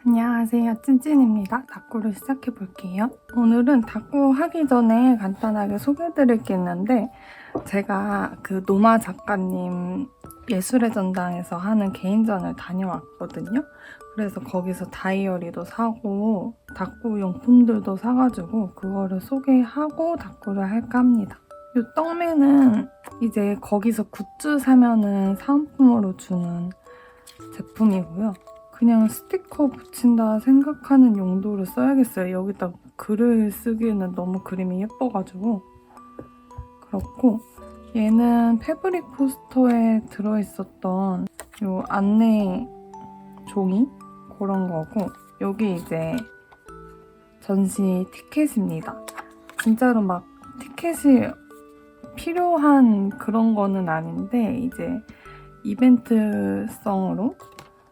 안녕하세요, 찐찐입니다. 다꾸를 시작해 볼게요. 오늘은 다꾸 하기 전에 간단하게 소개해드릴 게 있는데, 제가 그 노마 작가님 예술의 전당에서 하는 개인전을 다녀왔거든요. 그래서 거기서 다이어리도 사고 다꾸 용품들도 사가지고 그거를 소개하고 다꾸를 할까 합니다. 이 떡매는 이제 거기서 굿즈 사면은 사은품으로 주는 제품이고요. 그냥 스티커 붙인다 생각하는 용도로 써야겠어요. 여기다 글을 쓰기에는 너무 그림이 예뻐가지고. 그렇고 얘는 패브릭 포스터에 들어있었던 요 안내 종이 그런 거고, 여기 이제 전시 티켓입니다. 진짜로 막 티켓이 필요한 그런 거는 아닌데 이제 이벤트성으로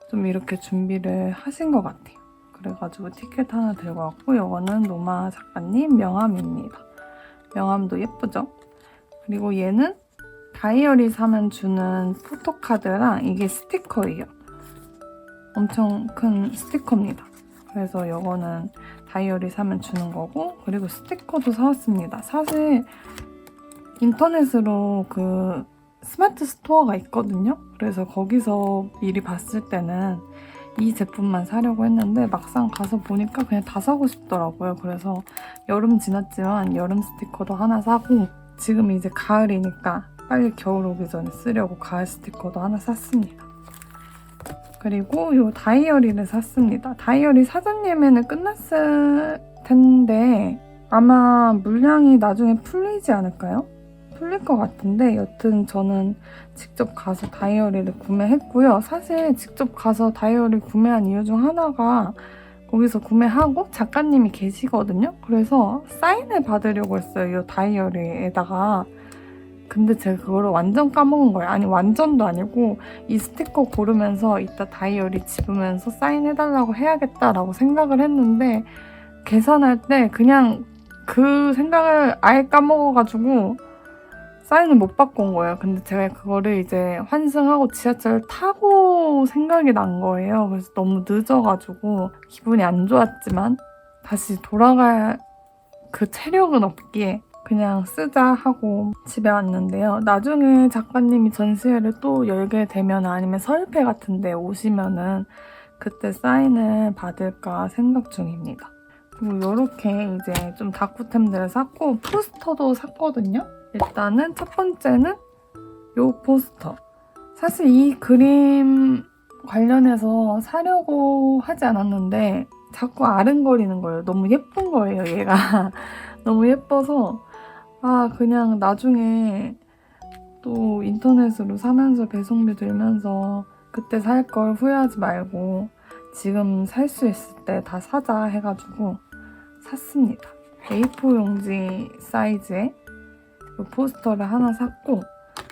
좀 이렇게 준비를 하신 것 같아요. 그래가지고 티켓 하나 들고 왔고, 이거는 노마 작가님 명함입니다. 명함도 예쁘죠? 그리고 얘는 다이어리 사면 주는 포토카드랑 이게 스티커예요. 엄청 큰 스티커입니다. 그래서 이거는 다이어리 사면 주는 거고, 그리고 스티커도 사왔습니다. 사실 인터넷으로 그 스마트 스토어가 있거든요. 그래서 거기서 미리 봤을 때는 이 제품만 사려고 했는데 막상 가서 보니까 그냥 다 사고 싶더라고요. 그래서 여름 지났지만 여름 스티커도 하나 사고, 지금 이제 가을이니까 빨리 겨울 오기 전에 쓰려고 가을 스티커도 하나 샀습니다. 그리고 이 다이어리를 샀습니다. 다이어리 사전 예매는 끝났을 텐데 아마 물량이 나중에 풀리지 않을까요? 풀릴 것 같은데, 여튼 저는 직접 가서 다이어리를 구매했고요. 사실 직접 가서 다이어리 구매한 이유 중 하나가 거기서 구매하고 작가님이 계시거든요. 그래서 사인을 받으려고 했어요, 이 다이어리에다가. 근데 제가 그거를 완전 까먹은 거예요. 아니, 완전도 아니고 이 스티커 고르면서 이따 다이어리 집으면서 사인해달라고 해야겠다라고 생각을 했는데, 계산할 때 그냥 그 생각을 아예 까먹어가지고 사인을 못 받고 온 거예요. 근데 제가 그거를 이제 환승하고 지하철 타고 생각이 난 거예요. 그래서 너무 늦어가지고 기분이 안 좋았지만 다시 돌아갈 그 체력은 없기에 그냥 쓰자 하고 집에 왔는데요. 나중에 작가님이 전시회를 또 열게 되면, 아니면 서울패 같은 데 오시면은 그때 사인을 받을까 생각 중입니다. 그리고 이렇게 이제 좀 다꾸템들을 샀고, 포스터도 샀거든요. 일단은 첫 번째는 이 포스터. 사실 이 그림 관련해서 사려고 하지 않았는데 자꾸 아른거리는 거예요. 너무 예쁜 거예요, 얘가. 너무 예뻐서 그냥 나중에 또 인터넷으로 사면서 배송비 들면서 그때 살 걸 후회하지 말고 지금 살 수 있을 때 다 사자 해가지고 샀습니다. A4 용지 사이즈의 이 포스터를 하나 샀고,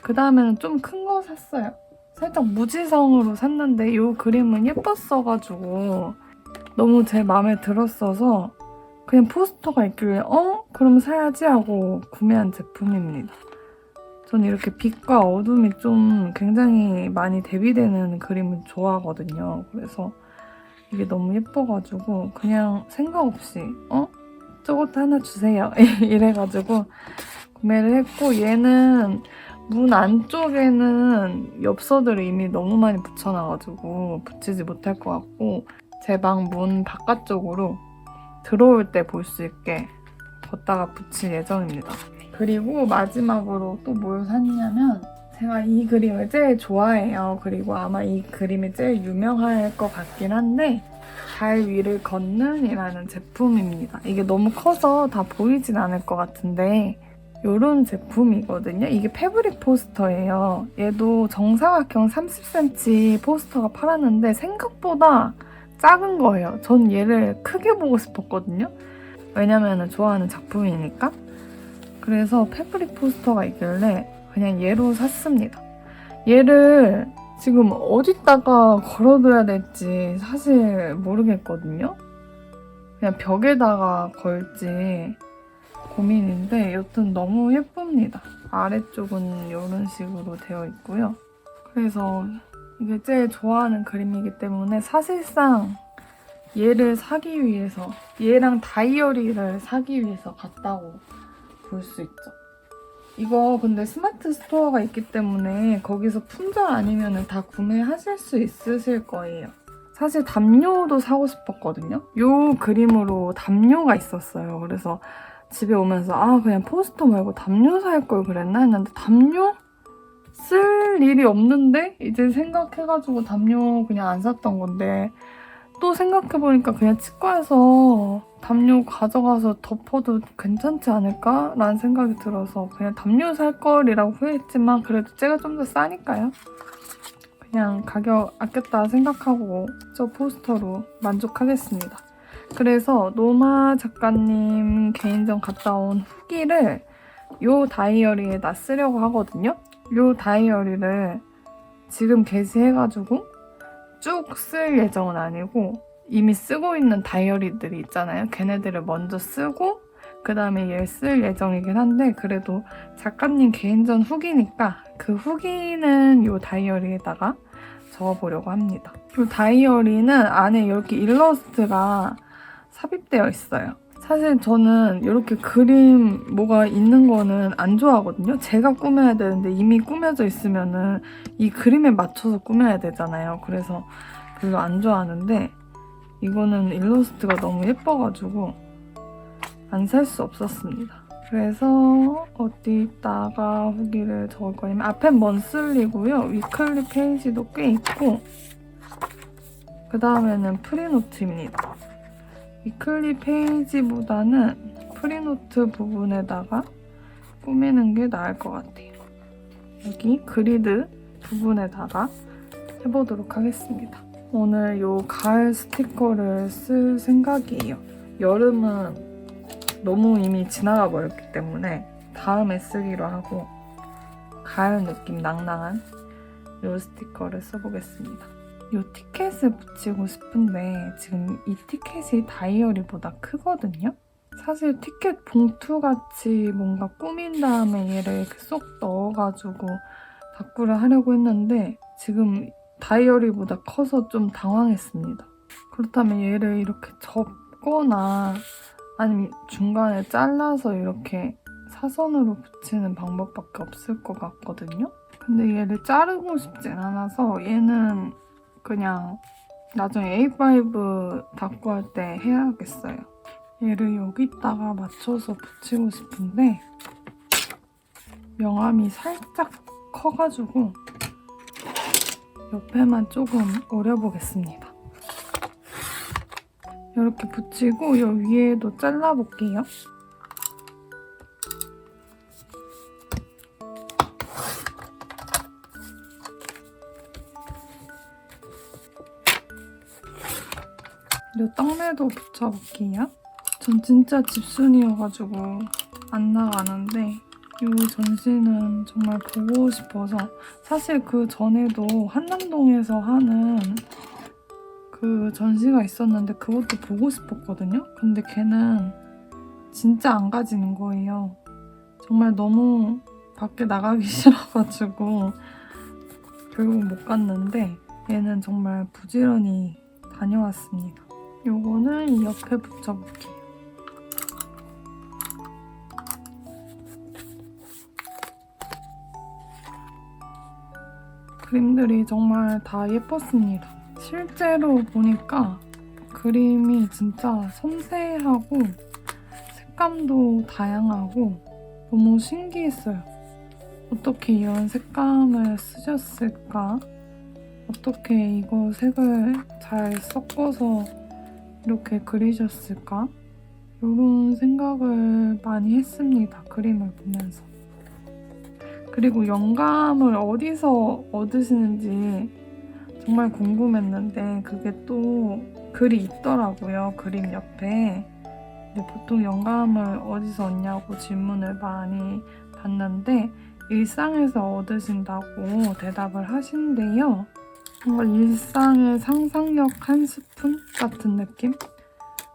그 다음에는 좀 큰 거 샀어요. 살짝 무지성으로 샀는데 이 그림은 예뻤어가지고 너무 제 마음에 들었어서 그냥 포스터가 있길래 그럼 사야지 하고 구매한 제품입니다. 전 이렇게 빛과 어둠이 좀 굉장히 많이 대비되는 그림을 좋아하거든요. 그래서 이게 너무 예뻐가지고 그냥 생각 없이 저것도 하나 주세요 이래가지고 구매를 했고, 얘는 문 안쪽에는 엽서들을 이미 너무 많이 붙여놔가지고 붙이지 못할 것 같고, 제 방 문 바깥쪽으로 들어올 때 볼 수 있게 걷다가 붙일 예정입니다. 그리고 마지막으로 또 뭘 샀냐면, 제가 이 그림을 제일 좋아해요. 그리고 아마 이 그림이 제일 유명할 것 같긴 한데, 달 위를 걷는 이라는 제품입니다. 이게 너무 커서 다 보이진 않을 것 같은데 이런 제품이거든요. 이게 패브릭 포스터예요. 얘도 정사각형 30cm 포스터가 팔았는데 생각보다 작은 거예요. 전 얘를 크게 보고 싶었거든요. 왜냐면 좋아하는 작품이니까. 그래서 패브릭 포스터가 있길래 그냥 얘로 샀습니다. 얘를 지금 어디다가 걸어둬야 될지 사실 모르겠거든요. 그냥 벽에다가 걸지 고민인데, 여튼 너무 예쁩니다. 아래쪽은 이런 식으로 되어 있고요. 그래서 이게 제일 좋아하는 그림이기 때문에 사실상 얘를 사기 위해서, 얘랑 다이어리를 사기 위해서 갔다고 볼 수 있죠. 이거 근데 스마트 스토어가 있기 때문에 거기서 품절 아니면 다 구매하실 수 있으실 거예요. 사실 담요도 사고 싶었거든요. 요 그림으로 담요가 있었어요. 그래서 집에 오면서 그냥 포스터 말고 담요 살 걸 그랬나 했는데 담요? 쓸 일이 없는데 이제 생각해가지고 담요 그냥 안 샀던 건데 또 생각해보니까 그냥 치과에서 담요 가져가서 덮어도 괜찮지 않을까? 라는 생각이 들어서 그냥 담요 살 걸이라고 후회했지만 그래도 제가 좀 더 싸니까요. 그냥 가격 아꼈다 생각하고 저 포스터로 만족하겠습니다. 그래서 노마 작가님 개인전 갔다 온 후기를 요 다이어리에다 쓰려고 하거든요. 요 다이어리를 지금 게시해가지고 쭉 쓸 예정은 아니고 이미 쓰고 있는 다이어리들이 있잖아요. 걔네들을 먼저 쓰고 그 다음에 얘 쓸 예정이긴 한데 그래도 작가님 개인전 후기니까 그 후기는 이 다이어리에다가 적어보려고 합니다. 이 다이어리는 안에 이렇게 일러스트가 삽입되어 있어요. 사실 저는 이렇게 그림 뭐가 있는 거는 안 좋아하거든요. 제가 꾸며야 되는데 이미 꾸며져 있으면은 이 그림에 맞춰서 꾸며야 되잖아요. 그래서 별로 안 좋아하는데 이거는 일러스트가 너무 예뻐가지고 안 살 수 없었습니다. 그래서 어디다가 후기를 적을 거냐면 앞엔 먼슬리고요. 위클리 페이지도 꽤 있고 그 다음에는 프리노트입니다. 위클리 페이지보다는 프리노트 부분에다가 꾸미는 게 나을 것 같아요. 여기 그리드 부분에다가 해보도록 하겠습니다. 오늘 요 가을 스티커를 쓸 생각이에요. 여름은 너무 이미 지나가 버렸기 때문에 다음에 쓰기로 하고 가을 느낌 낭낭한 요 스티커를 써보겠습니다. 요 티켓을 붙이고 싶은데 지금 이 티켓이 다이어리보다 크거든요? 사실 티켓 봉투같이 뭔가 꾸민 다음에 얘를 이렇게 쏙 넣어가지고 바꾸를 하려고 했는데 지금 다이어리보다 커서 좀 당황했습니다. 그렇다면 얘를 이렇게 접거나 아니면 중간에 잘라서 이렇게 사선으로 붙이는 방법밖에 없을 것 같거든요? 근데 얘를 자르고 싶진 않아서 얘는 그냥 나중에 A5 닦고 할 때 해야겠어요. 얘를 여기다가 맞춰서 붙이고 싶은데 명암이 살짝 커가지고 옆에만 조금 오려보겠습니다. 이렇게 붙이고 이 위에도 잘라볼게요. 이 떡매도 붙여볼게요. 전 진짜 집순이여가지고 안 나가는데 이 전시는 정말 보고 싶어서 사실 그 전에도 한남동에서 하는 그 전시가 있었는데 그것도 보고 싶었거든요. 근데 걔는 진짜 안 가지는 거예요. 정말 너무 밖에 나가기 싫어가지고 결국 못 갔는데 얘는 정말 부지런히 다녀왔습니다. 요거는 이 옆에 붙여볼게요. 그림들이 정말 다 예뻤습니다. 실제로 보니까 그림이 진짜 섬세하고 색감도 다양하고 너무 신기했어요. 어떻게 이런 색감을 쓰셨을까? 어떻게 이거 색을 잘 섞어서 이렇게 그리셨을까? 이런 생각을 많이 했습니다. 그림을 보면서. 그리고 영감을 어디서 얻으시는지 정말 궁금했는데 그게 또 글이 있더라고요. 그림 옆에. 근데 보통 영감을 어디서 얻냐고 질문을 많이 받는데 일상에서 얻으신다고 대답을 하신대요. 뭔가 일상의 상상력 한 스푼 같은 느낌?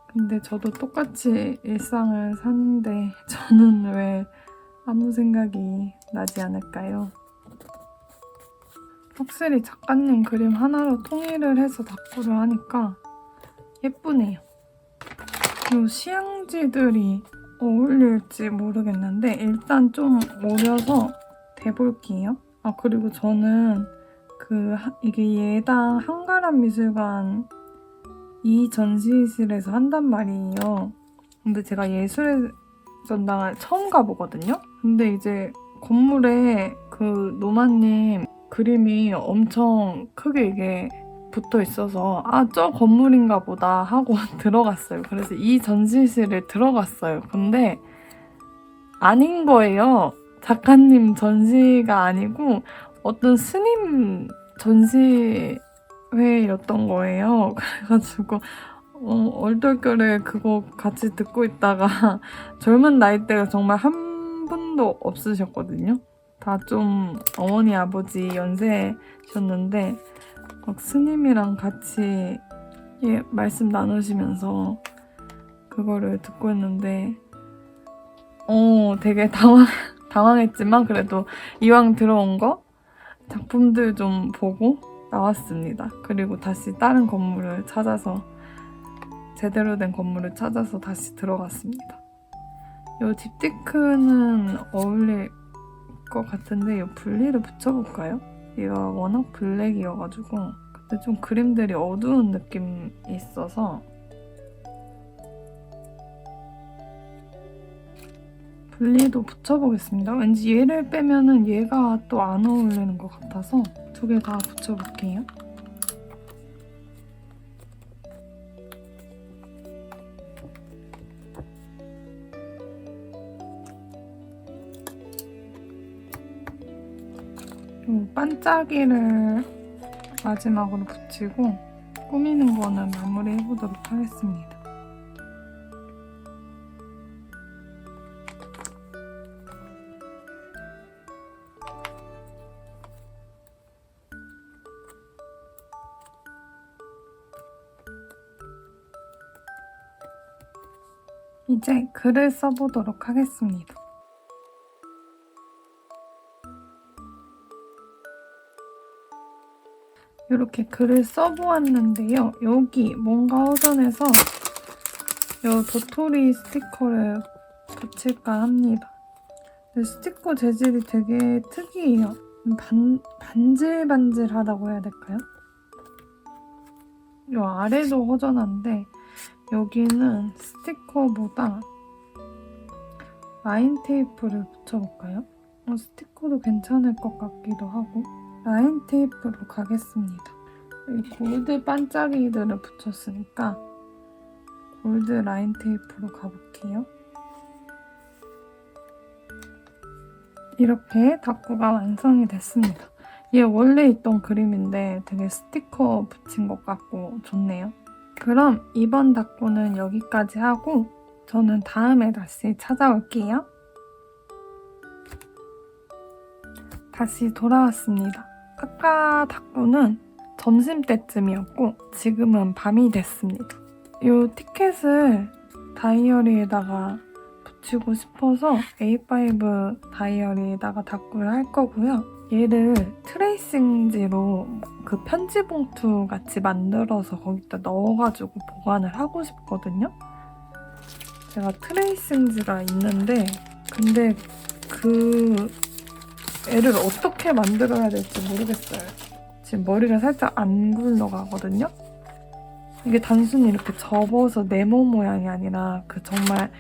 근데 저도 똑같이 일상을 사는데 저는 왜 아무 생각이 나지 않을까요? 확실히 작가님 그림 하나로 통일을 해서 닦고를 하니까 예쁘네요. 이 시향지들이 어울릴지 모르겠는데 일단 좀 오려서 대볼게요. 아 그리고 저는 이게 예당 한가람 미술관 이 전시실에서 한단 말이에요. 근데 제가 예술의 전당을 처음 가보거든요. 근데 이제 건물에 그 노마님 그림이 엄청 크게 이게 붙어 있어서 아, 저 건물인가 보다 하고 들어갔어요. 그래서 이 전시실에 들어갔어요. 근데 아닌 거예요. 작가님 전시가 아니고 어떤 스님 전시회였던 거예요. 그래가지고 얼떨결에 그거 같이 듣고 있다가 젊은 나이대가 정말 한 분도 없으셨거든요. 다 좀 어머니 아버지 연세셨는데 막 스님이랑 같이 말씀 나누시면서 그거를 듣고 있는데 되게 당황했지만 그래도 이왕 들어온 거 작품들 좀 보고 나왔습니다. 그리고 다시 다른 건물을 찾아서 제대로 된 건물을 찾아서 다시 들어갔습니다. 이 딥티크는 어울릴 것 같은데 이 분리를 붙여볼까요? 얘가 워낙 블랙이어가지고 근데 좀 그림들이 어두운 느낌이 있어서 분리도 붙여보겠습니다. 왠지 얘를 빼면은 얘가 또 안 어울리는 것 같아서 두 개 다 붙여볼게요. 요 반짝이를 마지막으로 붙이고 꾸미는 거는 마무리 해보도록 하겠습니다. 이제 글을 써보도록 하겠습니다. 이렇게 글을 써보았는데요. 여기 뭔가 허전해서 이 도토리 스티커를 붙일까 합니다. 스티커 재질이 되게 특이해요. 반질반질하다고 해야 될까요? 이 아래도 허전한데 여기는 스티커보다 라인 테이프를 붙여볼까요? 스티커도 괜찮을 것 같기도 하고 라인 테이프로 가겠습니다. 이 골드 반짝이들을 붙였으니까 골드 라인 테이프로 가볼게요. 이렇게 다꾸가 완성이 됐습니다. 얘 원래 있던 그림인데 되게 스티커 붙인 것 같고 좋네요. 그럼 이번 다꾸는 여기까지 하고 저는 다음에 다시 찾아올게요. 다시 돌아왔습니다. 아까 다꾸는 점심때쯤이었고 지금은 밤이 됐습니다. 이 티켓을 다이어리에다가 붙이고 싶어서 A5 다이어리에다가 다꾸를 할 거고요. 얘를 트레이싱지로 그 편지 봉투 같이 만들어서 거기다 넣어가지고 보관을 하고 싶거든요. 제가 트레이싱지가 있는데 근데 그 애를 어떻게 만들어야 될지 모르겠어요. 지금 머리가 살짝 안 굴러가거든요. 이게 단순히 이렇게 접어서 네모 모양이 아니라 그 정말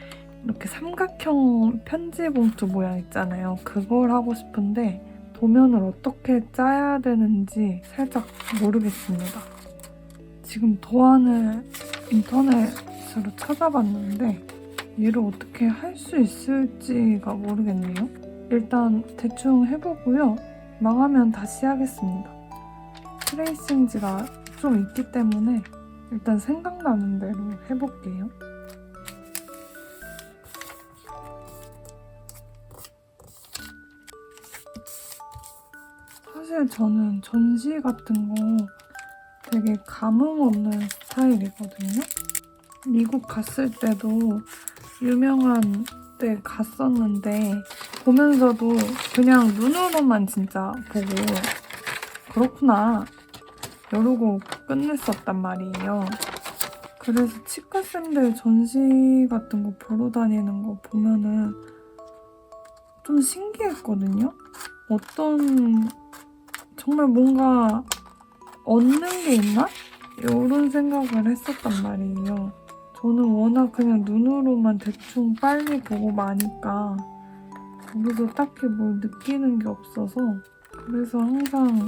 이렇게 삼각형 편지 봉투 모양 있잖아요. 그걸 하고 싶은데 도면을 어떻게 짜야 되는지 살짝 모르겠습니다. 지금 도안을 인터넷으로 찾아봤는데 얘를 어떻게 할 수 있을지가 모르겠네요. 일단 대충 해보고요. 망하면 다시 하겠습니다. 트레이싱지가 좀 있기 때문에 일단 생각나는 대로 해볼게요. 사실 저는 전시 같은 거 되게 감흥 없는 스타일이거든요. 미국 갔을 때도 유명한 데 갔었는데 보면서도 그냥 눈으로만 진짜 보고 그렇구나 이러고 끝냈었단 말이에요. 그래서 치과쌤들 전시 같은 거 보러 다니는 거 보면은 좀 신기했거든요. 정말 뭔가 얻는 게 있나? 이런 생각을 했었단 말이에요. 저는 워낙 그냥 눈으로만 대충 빨리 보고 마니까 거기서 딱히 뭘 느끼는 게 없어서 그래서 항상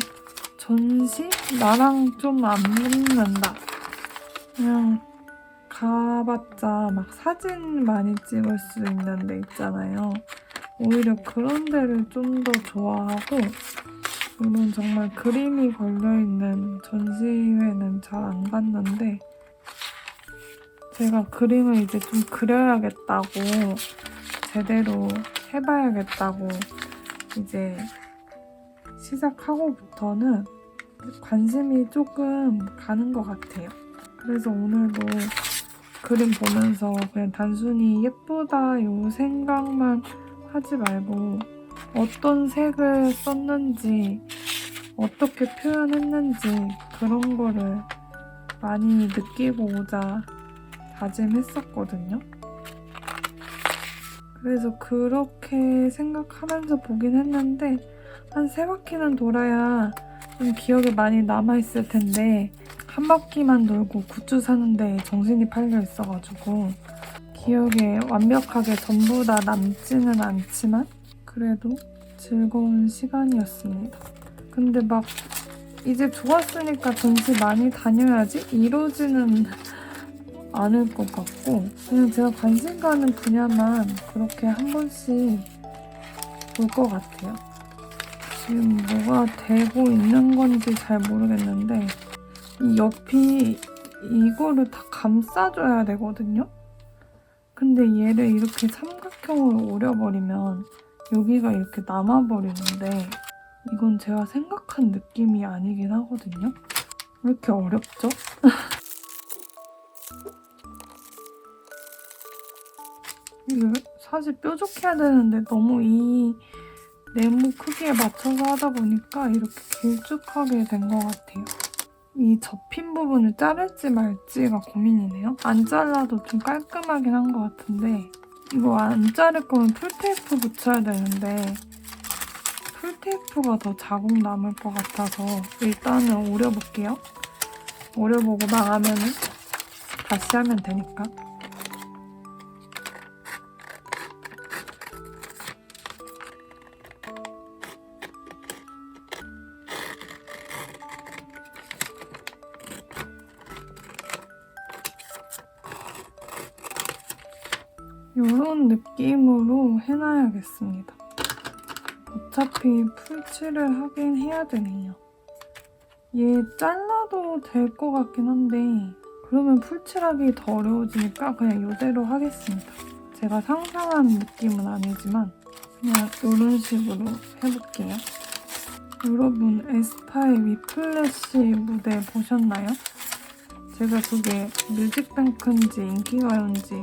전시? 나랑 좀 안 맞는다. 그냥 가봤자 막 사진 많이 찍을 수 있는 데 있잖아요. 오히려 그런 데를 좀 더 좋아하고 물론 정말 그림이 걸려있는 전시회는 잘 안 갔는데 제가 그림을 이제 좀 그려야겠다고 제대로 해봐야겠다고 이제 시작하고부터는 관심이 조금 가는 것 같아요. 그래서 오늘도 그림 보면서 그냥 단순히 예쁘다 요 생각만 하지 말고 어떤 색을 썼는지 어떻게 표현했는지 그런 거를 많이 느끼고 오자 다짐했었거든요. 그래서 그렇게 생각하면서 보긴 했는데 한 3바퀴는 돌아야 좀 기억에 많이 남아있을 텐데 한 바퀴만 돌고 굿즈 사는데 정신이 팔려 있어가지고 기억에 완벽하게 전부 다 남지는 않지만 그래도 즐거운 시간이었습니다. 근데 막 이제 좋았으니까 전시 많이 다녀야지 이러지는 않을 것 같고 그냥 제가 관심 가는 분야만 그렇게 한 번씩 볼 것 같아요. 지금 뭐가 되고 있는 건지 잘 모르겠는데 이 옆이 이거를 다 감싸줘야 되거든요? 근데 얘를 이렇게 삼각형으로 오려버리면 여기가 이렇게 남아버리는데 이건 제가 생각한 느낌이 아니긴 하거든요? 왜 이렇게 어렵죠? 이게 사실 뾰족해야 되는데 너무 이 네모 크기에 맞춰서 하다 보니까 이렇게 길쭉하게 된 것 같아요. 이 접힌 부분을 자를지 말지가 고민이네요. 안 잘라도 좀 깔끔하긴 한 것 같은데 이거 안 자를 거면 풀테이프 붙여야 되는데 풀테이프가 더 자국 남을 것 같아서 일단은 오려볼게요. 오려보고 나가면은 다시 하면 되니까. 이런 느낌으로 해놔야겠습니다. 어차피 풀칠을 하긴 해야 되네요. 얘 잘라도 될 것 같긴 한데 그러면 풀칠하기 더 어려워지니까 그냥 이대로 하겠습니다. 제가 상상한 느낌은 아니지만 그냥 이런 식으로 해볼게요. 여러분 에스파의 위플래시 무대 보셨나요? 제가 그게 뮤직뱅크인지 인기가요인지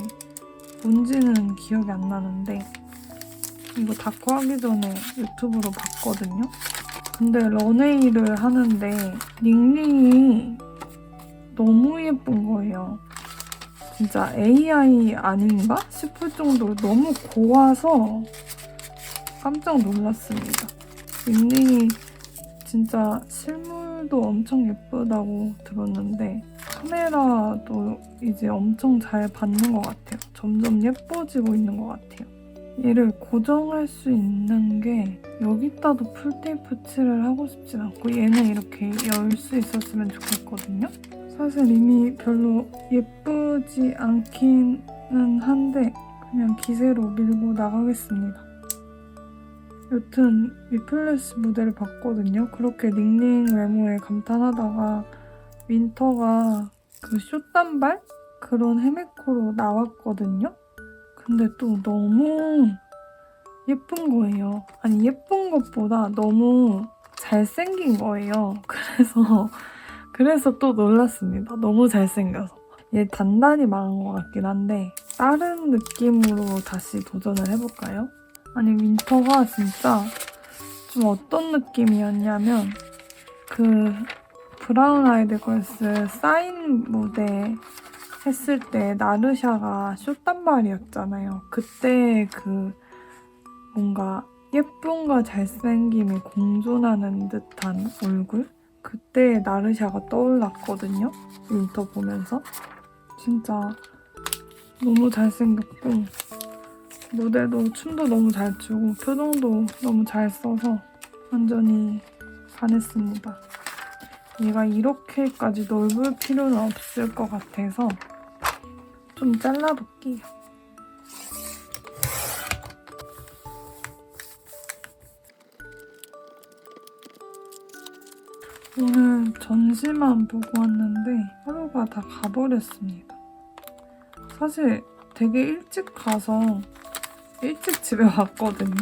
뭔지는 기억이 안 나는데 이거 다코 하기 전에 유튜브로 봤거든요. 근데 런웨이를 하는데 닝닝이 너무 예쁜 거예요. 진짜 AI 아닌가 싶을 정도로 너무 고와서 깜짝 놀랐습니다. 닝닝이 진짜 실물도 엄청 예쁘다고 들었는데 카메라도 이제 엄청 잘 받는 것 같아요. 점점 예뻐지고 있는 것 같아요. 얘를 고정할 수 있는 게 여기다도 풀테이프 칠을 하고 싶진 않고 얘는 이렇게 열 수 있었으면 좋겠거든요. 사실 이미 별로 예쁘지 않기는 한데 그냥 기세로 밀고 나가겠습니다. 여튼 위플래시 무대를 봤거든요. 그렇게 닝닝 외모에 감탄하다가 윈터가 그 숏단발? 그런 헤메코로 나왔거든요. 근데 또 너무 예쁜 거예요. 아니 예쁜 것보다 너무 잘생긴 거예요. 그래서 또 놀랐습니다. 너무 잘생겨서. 얘 단단히 말한 것 같긴 한데 다른 느낌으로 다시 도전을 해볼까요? 아니 윈터가 진짜 좀 어떤 느낌이었냐면 그 브라운 아이드 걸스 사인 무대 했을 때 나르샤가 숏단발이었잖아요. 그때 그 뭔가 예쁨과 잘생김이 공존하는 듯한 얼굴? 그때 나르샤가 떠올랐거든요. 윈터 보면서. 진짜 너무 잘생겼고 무대도 춤도 너무 잘 추고 표정도 너무 잘 써서 완전히 반했습니다. 얘가 이렇게까지 넓을 필요는 없을 것 같아서 좀 잘라볼게요. 오늘 전시만 보고 왔는데 하루가 다 가버렸습니다. 사실 되게 일찍 가서 일찍 집에 왔거든요.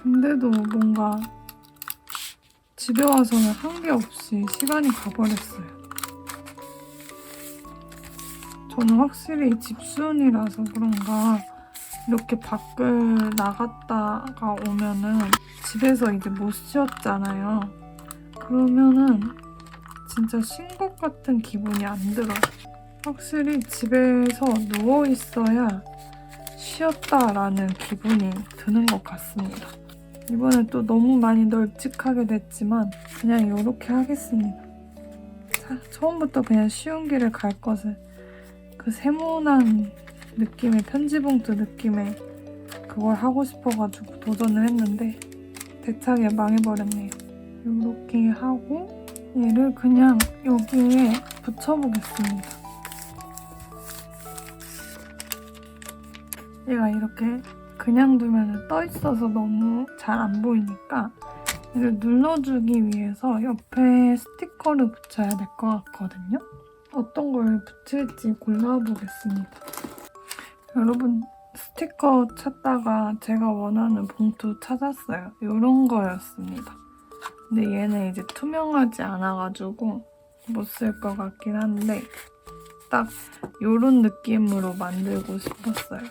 근데도 뭔가 집에 와서는 한 게 없이 시간이 가버렸어요. 저는 확실히 집순이라서 그런가 이렇게 밖을 나갔다가 오면은 집에서 이제 못 쉬었잖아요. 그러면은 진짜 쉰 것 같은 기분이 안 들어요. 확실히 집에서 누워 있어야 쉬었다라는 기분이 드는 것 같습니다. 이번에 또 너무 많이 널찍하게 됐지만 그냥 이렇게 하겠습니다. 자, 처음부터 그냥 쉬운 길을 갈 것을 그 세모난 느낌의 편지봉투 느낌의 그걸 하고 싶어가지고 도전을 했는데 대차게 망해버렸네요. 이렇게 하고 얘를 그냥 여기에 붙여보겠습니다. 얘가 이렇게 그냥 두면 떠 있어서 너무 잘 안 보이니까 얘를 눌러주기 위해서 옆에 스티커를 붙여야 될 것 같거든요. 어떤 걸 붙일지 골라보겠습니다. 여러분 스티커 찾다가 제가 원하는 봉투 찾았어요. 이런 거였습니다. 근데 얘는 이제 투명하지 않아가지고 못 쓸 것 같긴 한데 딱 이런 느낌으로 만들고 싶었어요.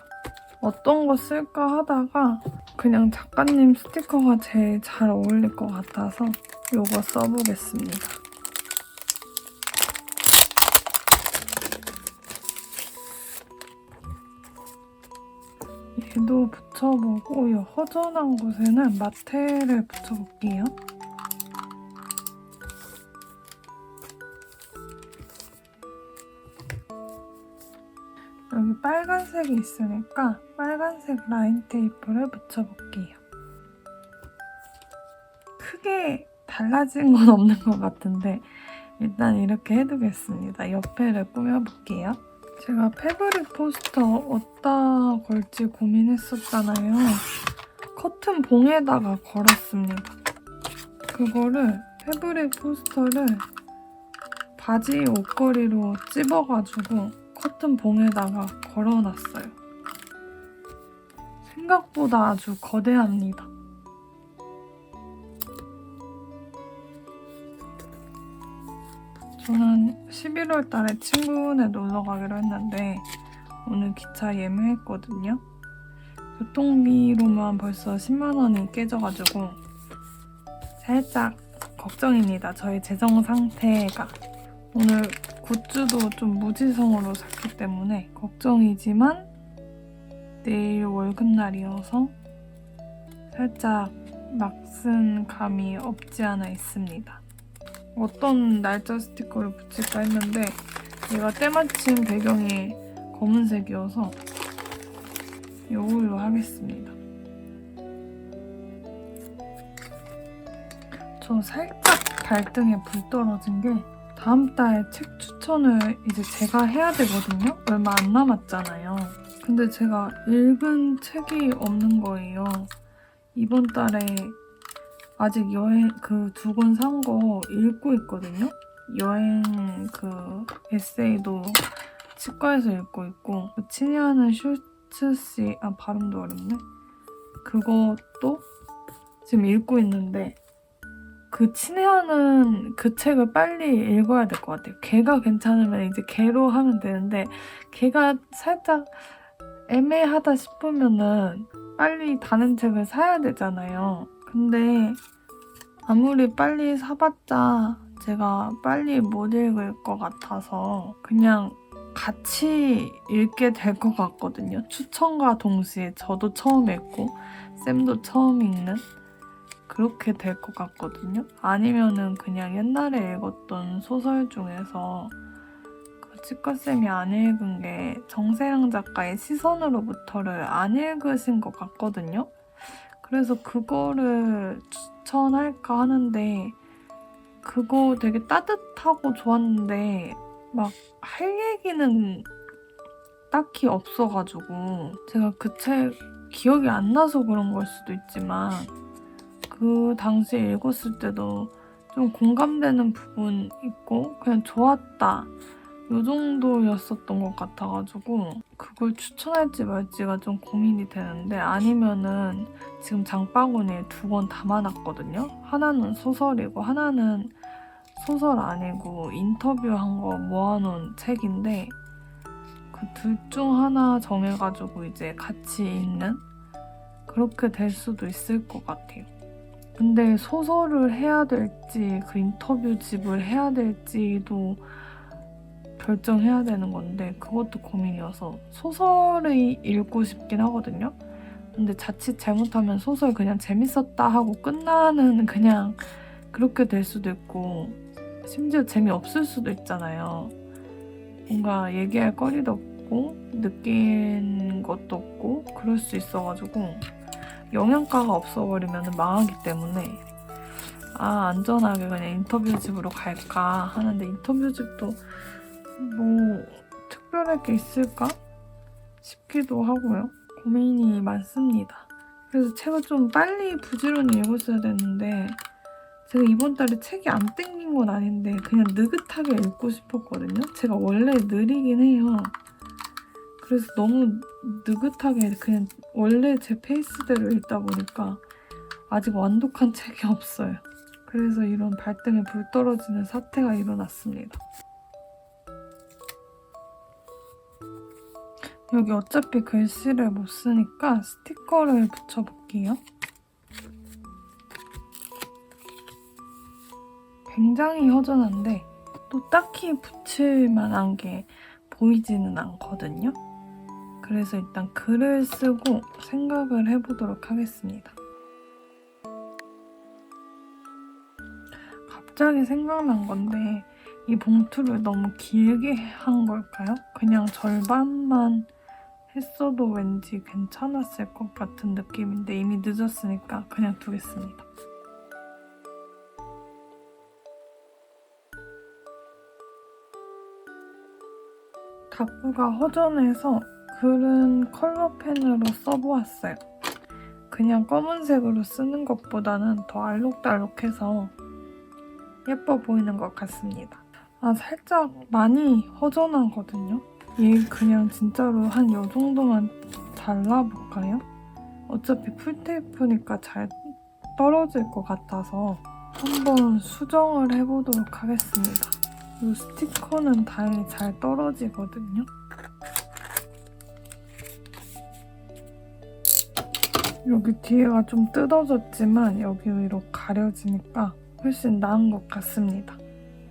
어떤 거 쓸까 하다가 그냥 작가님 스티커가 제일 잘 어울릴 것 같아서 이거 써보겠습니다. 얘도 붙여보고 이 허전한 곳에는 마테를 붙여볼게요. 여기 빨간색이 있으니까 빨간색 라인 테이프를 붙여볼게요. 크게 달라진 건 없는 것 같은데 일단 이렇게 해두겠습니다. 옆에를 꾸며볼게요. 제가 패브릭 포스터 어디다 걸지 고민했었잖아요. 커튼 봉에다가 걸었습니다. 그거를 패브릭 포스터를 바지 옷걸이로 찝어가지고 커튼 봉에다가 걸어놨어요. 생각보다 아주 거대합니다. 저는 11월 달에 친구네 놀러 가기로 했는데 오늘 기차 예매했거든요. 교통비로만 벌써 10만 원이 깨져가지고 살짝 걱정입니다. 저의 재정 상태가. 오늘 굿즈도 좀 무지성으로 샀기 때문에 걱정이지만 내일 월급날이어서 살짝 막 쓴 감이 없지 않아 있습니다. 어떤 날짜 스티커를 붙일까 했는데 얘가 때마침 배경이 검은색이어서 이걸로 하겠습니다. 저 살짝 발등에 불 떨어진 게 다음 달 책 추천을 이제 제가 해야 되거든요? 얼마 안 남았잖아요. 근데 제가 읽은 책이 없는 거예요. 이번 달에 아직 여행 그 2권 산 거 읽고 있거든요? 여행 그 에세이도 치과에서 읽고 있고 친애하는 슐츠씨 발음도 어렵네? 그것도 지금 읽고 있는데 그 친애하는 그 책을 빨리 읽어야 될 것 같아요. 걔가 괜찮으면 이제 걔로 하면 되는데 걔가 살짝 애매하다 싶으면은 빨리 다른 책을 사야 되잖아요. 근데 아무리 빨리 사봤자 제가 빨리 못 읽을 것 같아서 그냥 같이 읽게 될 것 같거든요. 추천과 동시에 저도 처음 읽고 쌤도 처음 읽는 그렇게 될 것 같거든요. 아니면은 그냥 옛날에 읽었던 소설 중에서 그 치과쌤이 안 읽은 게 정세영 작가의 시선으로부터를 안 읽으신 것 같거든요. 그래서 그거를 추천할까 하는데 그거 되게 따뜻하고 좋았는데 막 할 얘기는 딱히 없어가지고 제가 그 책 기억이 안 나서 그런 걸 수도 있지만 그 당시에 읽었을 때도 좀 공감되는 부분 있고 그냥 좋았다 요 정도였었던 것 같아가지고 그걸 추천할지 말지가 좀 고민이 되는데 아니면은 지금 장바구니에 2권 담아놨거든요. 하나는 소설이고 하나는 소설 아니고 인터뷰한 거 모아놓은 책인데 그 둘 중 하나 정해가지고 이제 같이 읽는 그렇게 될 수도 있을 것 같아요. 근데 소설을 해야 될지 그 인터뷰집을 해야 될지도 결정해야 되는 건데 그것도 고민이어서 소설을 읽고 싶긴 하거든요. 근데 자칫 잘못하면 소설 그냥 재밌었다 하고 끝나는 그냥 그렇게 될 수도 있고 심지어 재미없을 수도 있잖아요. 뭔가 얘기할 거리도 없고 느낀 것도 없고 그럴 수 있어가지고 영양가가 없어버리면 망하기 때문에 안전하게 그냥 인터뷰집으로 갈까 하는데 인터뷰집도 뭐 특별할 게 있을까 싶기도 하고요. 고민이 많습니다. 그래서 책을 좀 빨리 부지런히 읽었어야 됐는데 제가 이번 달에 책이 안 땡긴 건 아닌데 그냥 느긋하게 읽고 싶었거든요. 제가 원래 느리긴 해요. 그래서 너무 느긋하게 그냥 원래 제 페이스대로 읽다 보니까 아직 완독한 책이 없어요. 그래서 이런 발등에 불 떨어지는 사태가 일어났습니다. 여기 어차피 글씨를 못 쓰니까 스티커를 붙여볼게요. 굉장히 허전한데 또 딱히 붙일 만한 게 보이지는 않거든요. 그래서 일단 글을 쓰고 생각을 해보도록 하겠습니다. 갑자기 생각난 건데 이 봉투를 너무 길게 한 걸까요? 그냥 절반만 했어도 왠지 괜찮았을 것 같은 느낌인데 이미 늦었으니까 그냥 두겠습니다. 답부가 허전해서 글은 컬러펜으로 써보았어요. 그냥 검은색으로 쓰는 것보다는 더 알록달록해서 예뻐 보이는 것 같습니다. 살짝 많이 허전하거든요. 얘 그냥 진짜로 한 요 정도만 잘라볼까요? 어차피 풀테이프니까 잘 떨어질 것 같아서 한번 수정을 해보도록 하겠습니다. 이 스티커는 다행히 잘 떨어지거든요. 여기 뒤에가 좀 뜯어졌지만 여기 위로 가려지니까 훨씬 나은 것 같습니다.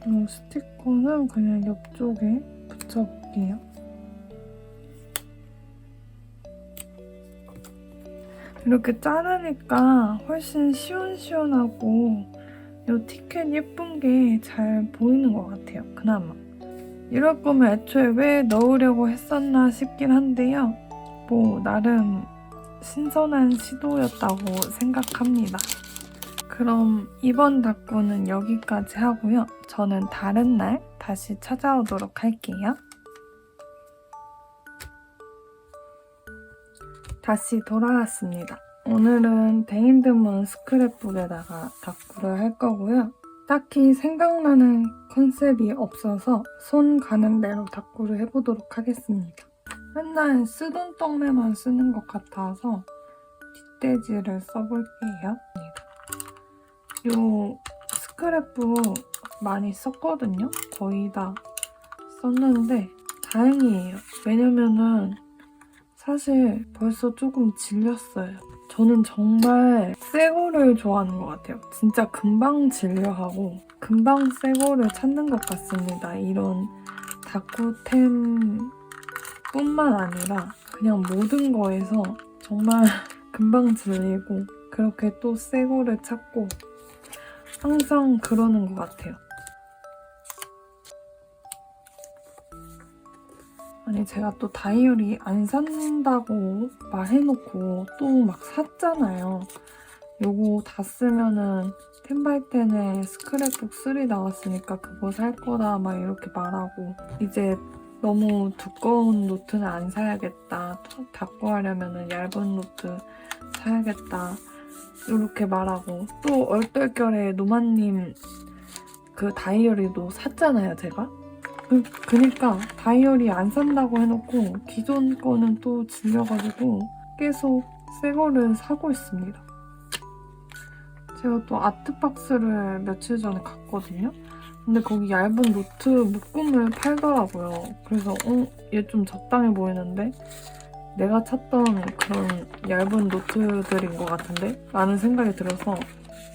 이 스티커는 그냥 옆쪽에 붙여볼게요. 이렇게 자르니까 훨씬 시원시원하고 이 티켓 예쁜 게 잘 보이는 것 같아요. 그나마. 이럴 거면 애초에 왜 넣으려고 했었나 싶긴 한데요. 뭐 나름 신선한 시도였다고 생각합니다. 그럼 이번 답구는 여기까지 하고요. 저는 다른 날 다시 찾아오도록 할게요. 다시 돌아왔습니다. 오늘은 데인드문 스크랩북에다가 답구를 할 거고요. 딱히 생각나는 컨셉이 없어서 손 가는 대로 답구를 해보도록 하겠습니다. 맨날 쓰던 떡내만 쓰는 것 같아서 뒷돼지를 써볼게요. 요 스크랩북 많이 썼거든요. 거의 다 썼는데 다행이에요. 왜냐면은 사실 벌써 조금 질렸어요. 저는 정말 새 거를 좋아하는 것 같아요. 진짜 금방 질려하고 금방 새 거를 찾는 것 같습니다. 이런 다꾸템 뿐만 아니라 그냥 모든 거에서 정말 금방 질리고 그렇게 또 새 거를 찾고 항상 그러는 것 같아요. 아니 제가 또 다이어리 안 산다고 말해놓고 또 막 샀잖아요. 요거 다 쓰면은 10x10에 스크랩북 3 나왔으니까 그거 살 거다 막 이렇게 말하고 이제 너무 두꺼운 노트는 안 사야겠다. 닦고 하려면은 얇은 노트 사야겠다. 이렇게 말하고 또 얼떨결에 노마님 그 다이어리도 샀잖아요, 제가. 그니까 다이어리 안 산다고 해놓고 기존 거는 또 질려가지고 계속 새 거를 사고 있습니다. 제가 또 아트박스를 며칠 전에 갔거든요. 근데 거기 얇은 노트 묶음을 팔더라고요. 그래서 얘 좀 적당해 보이는데 내가 찾던 그런 얇은 노트들인 것 같은데? 라는 생각이 들어서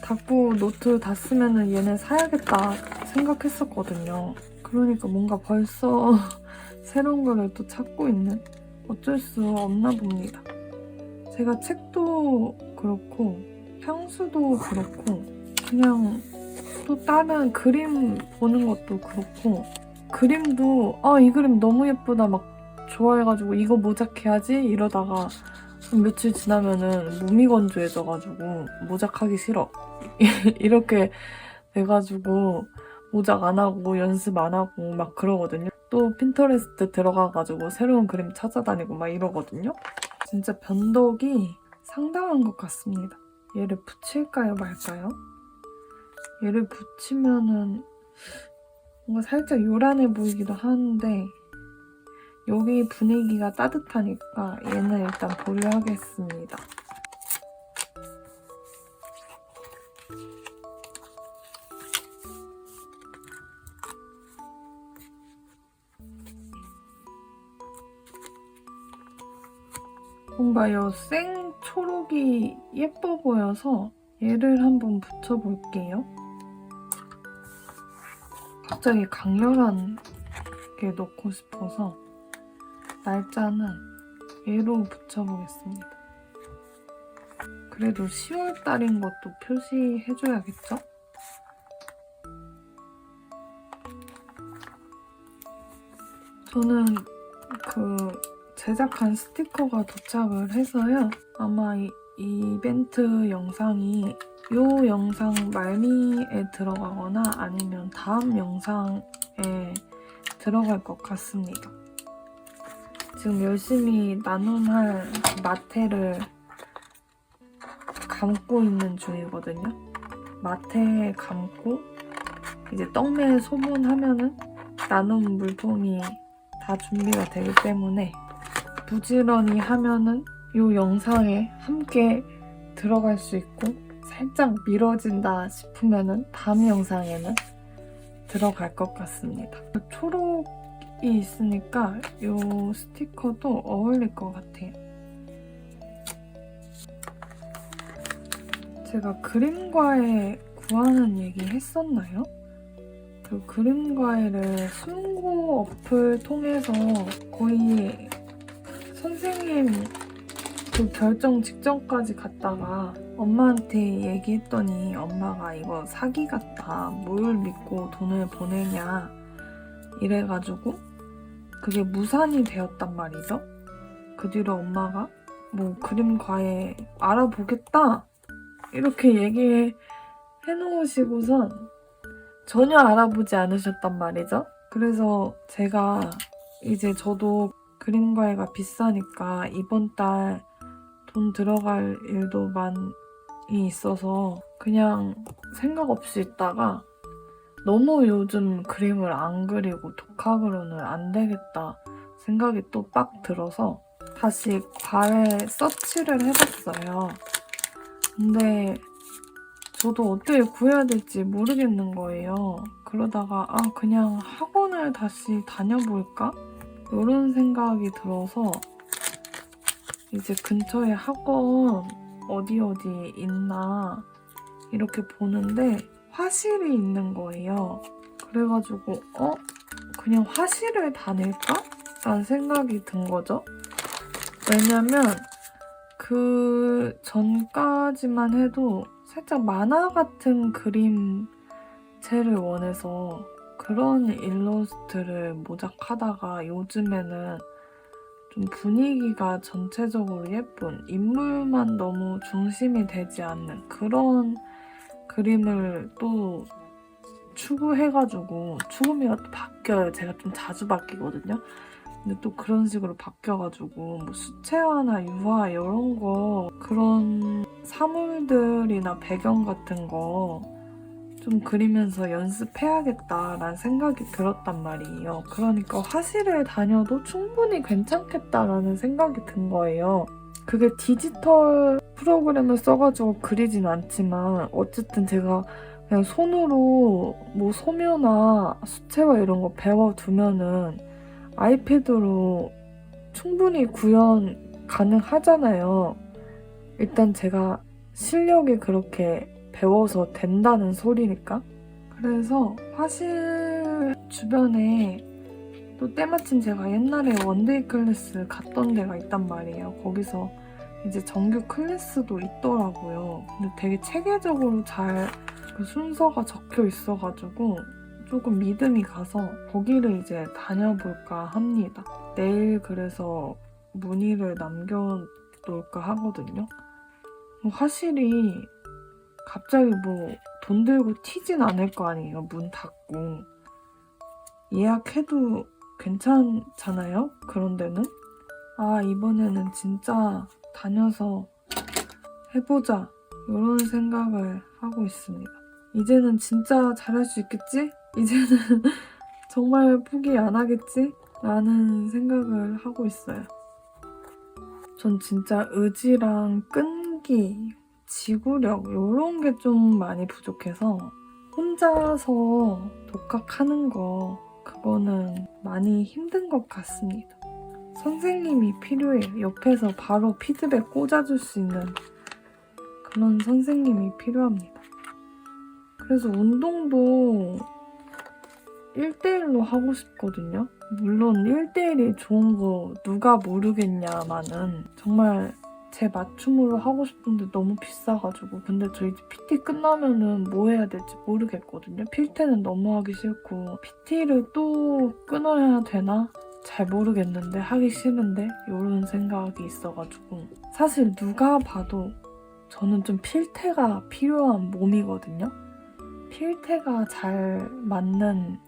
닦고 노트 다 쓰면은 얘네 사야겠다 생각했었거든요. 그러니까 뭔가 벌써 새로운 거를 또 찾고 있는? 어쩔 수 없나 봅니다. 제가 책도 그렇고 향수도 그렇고 그냥 또 다른 그림 보는 것도 그렇고 그림도 이 그림 너무 예쁘다 막 좋아해가지고 이거 모작해야지 이러다가 며칠 지나면은 몸이 건조해져가지고 모작하기 싫어 이렇게 돼가지고 모작 안 하고 연습 안 하고 막 그러거든요. 또 핀터레스트 들어가가지고 새로운 그림 찾아다니고 막 이러거든요. 진짜 변덕이 상당한 것 같습니다. 얘를 붙일까요 말까요? 얘를 붙이면은 뭔가 살짝 요란해 보이기도 하는데 여기 분위기가 따뜻하니까 얘는 일단 보류하겠습니다. 뭔가 이 생 초록이 예뻐 보여서 얘를 한번 붙여볼게요. 갑자기 강렬한 게 넣고 싶어서 날짜는 얘로 붙여보겠습니다. 그래도 10월달인 것도 표시해줘야겠죠? 저는 제작한 스티커가 도착을 해서요. 아마 이 이벤트 영상이 이 영상 말미에 들어가거나 아니면 다음 영상에 들어갈 것 같습니다. 지금 열심히 나눔할 마테를 감고 있는 중이거든요. 마테 감고 이제 떡메 소분하면은 나눔 물품이 다 준비가 되기 때문에 부지런히 하면은 이 영상에 함께 들어갈 수 있고 살짝 미뤄진다 싶으면은 다음 영상에는 들어갈 것 같습니다. 초록이 있으니까 이 스티커도 어울릴 것 같아요. 제가 그림과에 구하는 얘기 했었나요? 그 그림과외를 숨고 어플 통해서 거의 선생님 그 결정 직전까지 갔다가 엄마한테 얘기했더니 엄마가 이거 사기 같다. 뭘 믿고 돈을 보내냐 이래가지고 그게 무산이 되었단 말이죠. 그 뒤로 엄마가 뭐 그림과외 알아보겠다 이렇게 얘기해 놓으시고선 전혀 알아보지 않으셨단 말이죠. 그래서 제가 이제 저도 그림과외가 비싸니까 이번 달 돈 들어갈 일도 많이 있어서 그냥 생각 없이 있다가 너무 요즘 그림을 안 그리고 독학으로는 안 되겠다 생각이 또 빡 들어서 다시 과외 서치를 해봤어요. 근데 저도 어떻게 구해야 될지 모르겠는 거예요. 그러다가 그냥 학원을 다시 다녀볼까? 이런 생각이 들어서 이제 근처에 학원 어디 있나 이렇게 보는데 화실이 있는 거예요. 그래가지고 그냥 화실을 다닐까? 라는 생각이 든 거죠. 왜냐면 그 전까지만 해도 살짝 만화 같은 그림체를 원해서 그런 일러스트를 모작하다가 요즘에는 좀 분위기가 전체적으로 예쁜 인물만 너무 중심이 되지 않는 그런 그림을 또 추구해가지고 추구미가 또 바뀌어요. 제가 좀 자주 바뀌거든요. 근데 또 그런 식으로 바뀌어가지고 뭐 수채화나 유화 이런 거 그런 사물들이나 배경 같은 거 좀 그리면서 연습해야겠다라는 생각이 들었단 말이에요. 그러니까 화실을 다녀도 충분히 괜찮겠다라는 생각이 든 거예요. 그게 디지털 프로그램을 써가지고 그리진 않지만 어쨌든 제가 그냥 손으로 뭐 소묘나 수채화 이런 거 배워두면은 아이패드로 충분히 구현 가능하잖아요. 일단 제가 실력이 그렇게 배워서 된다는 소리니까. 그래서 화실 주변에 또 때마침 제가 옛날에 원데이 클래스 갔던 데가 있단 말이에요. 거기서 이제 정규 클래스도 있더라고요. 근데 되게 체계적으로 잘 그 순서가 적혀 있어가지고 조금 믿음이 가서 거기를 이제 다녀볼까 합니다. 내일 그래서 문의를 남겨놓을까 하거든요. 화실이 갑자기 뭐 돈 들고 튀진 않을 거 아니에요. 문 닫고. 예약해도 괜찮잖아요? 그런 데는. 아, 이번에는 진짜 다녀서 해보자. 이런 생각을 하고 있습니다. 이제는 진짜 잘할 수 있겠지? 이제는 정말 포기 안 하겠지? 라는 생각을 하고 있어요. 전 진짜 의지랑 끈기, 지구력 이런 게 좀 많이 부족해서 혼자서 독학하는 거 그거는 많이 힘든 것 같습니다. 선생님이 필요해요. 옆에서 바로 피드백 꽂아줄 수 있는 그런 선생님이 필요합니다. 그래서 운동도 1대1로 하고 싶거든요. 물론 1대1이 좋은 거 누가 모르겠냐마는 정말 제 맞춤으로 하고 싶은데 너무 비싸가지고 근데 저 이제 PT 끝나면은 뭐 해야 될지 모르겠거든요. 필테는 너무 하기 싫고 PT를 또 끊어야 되나? 잘 모르겠는데 하기 싫은데 이런 생각이 있어가지고 사실 누가 봐도 저는 좀 필테가 필요한 몸이거든요. 필테가 잘 맞는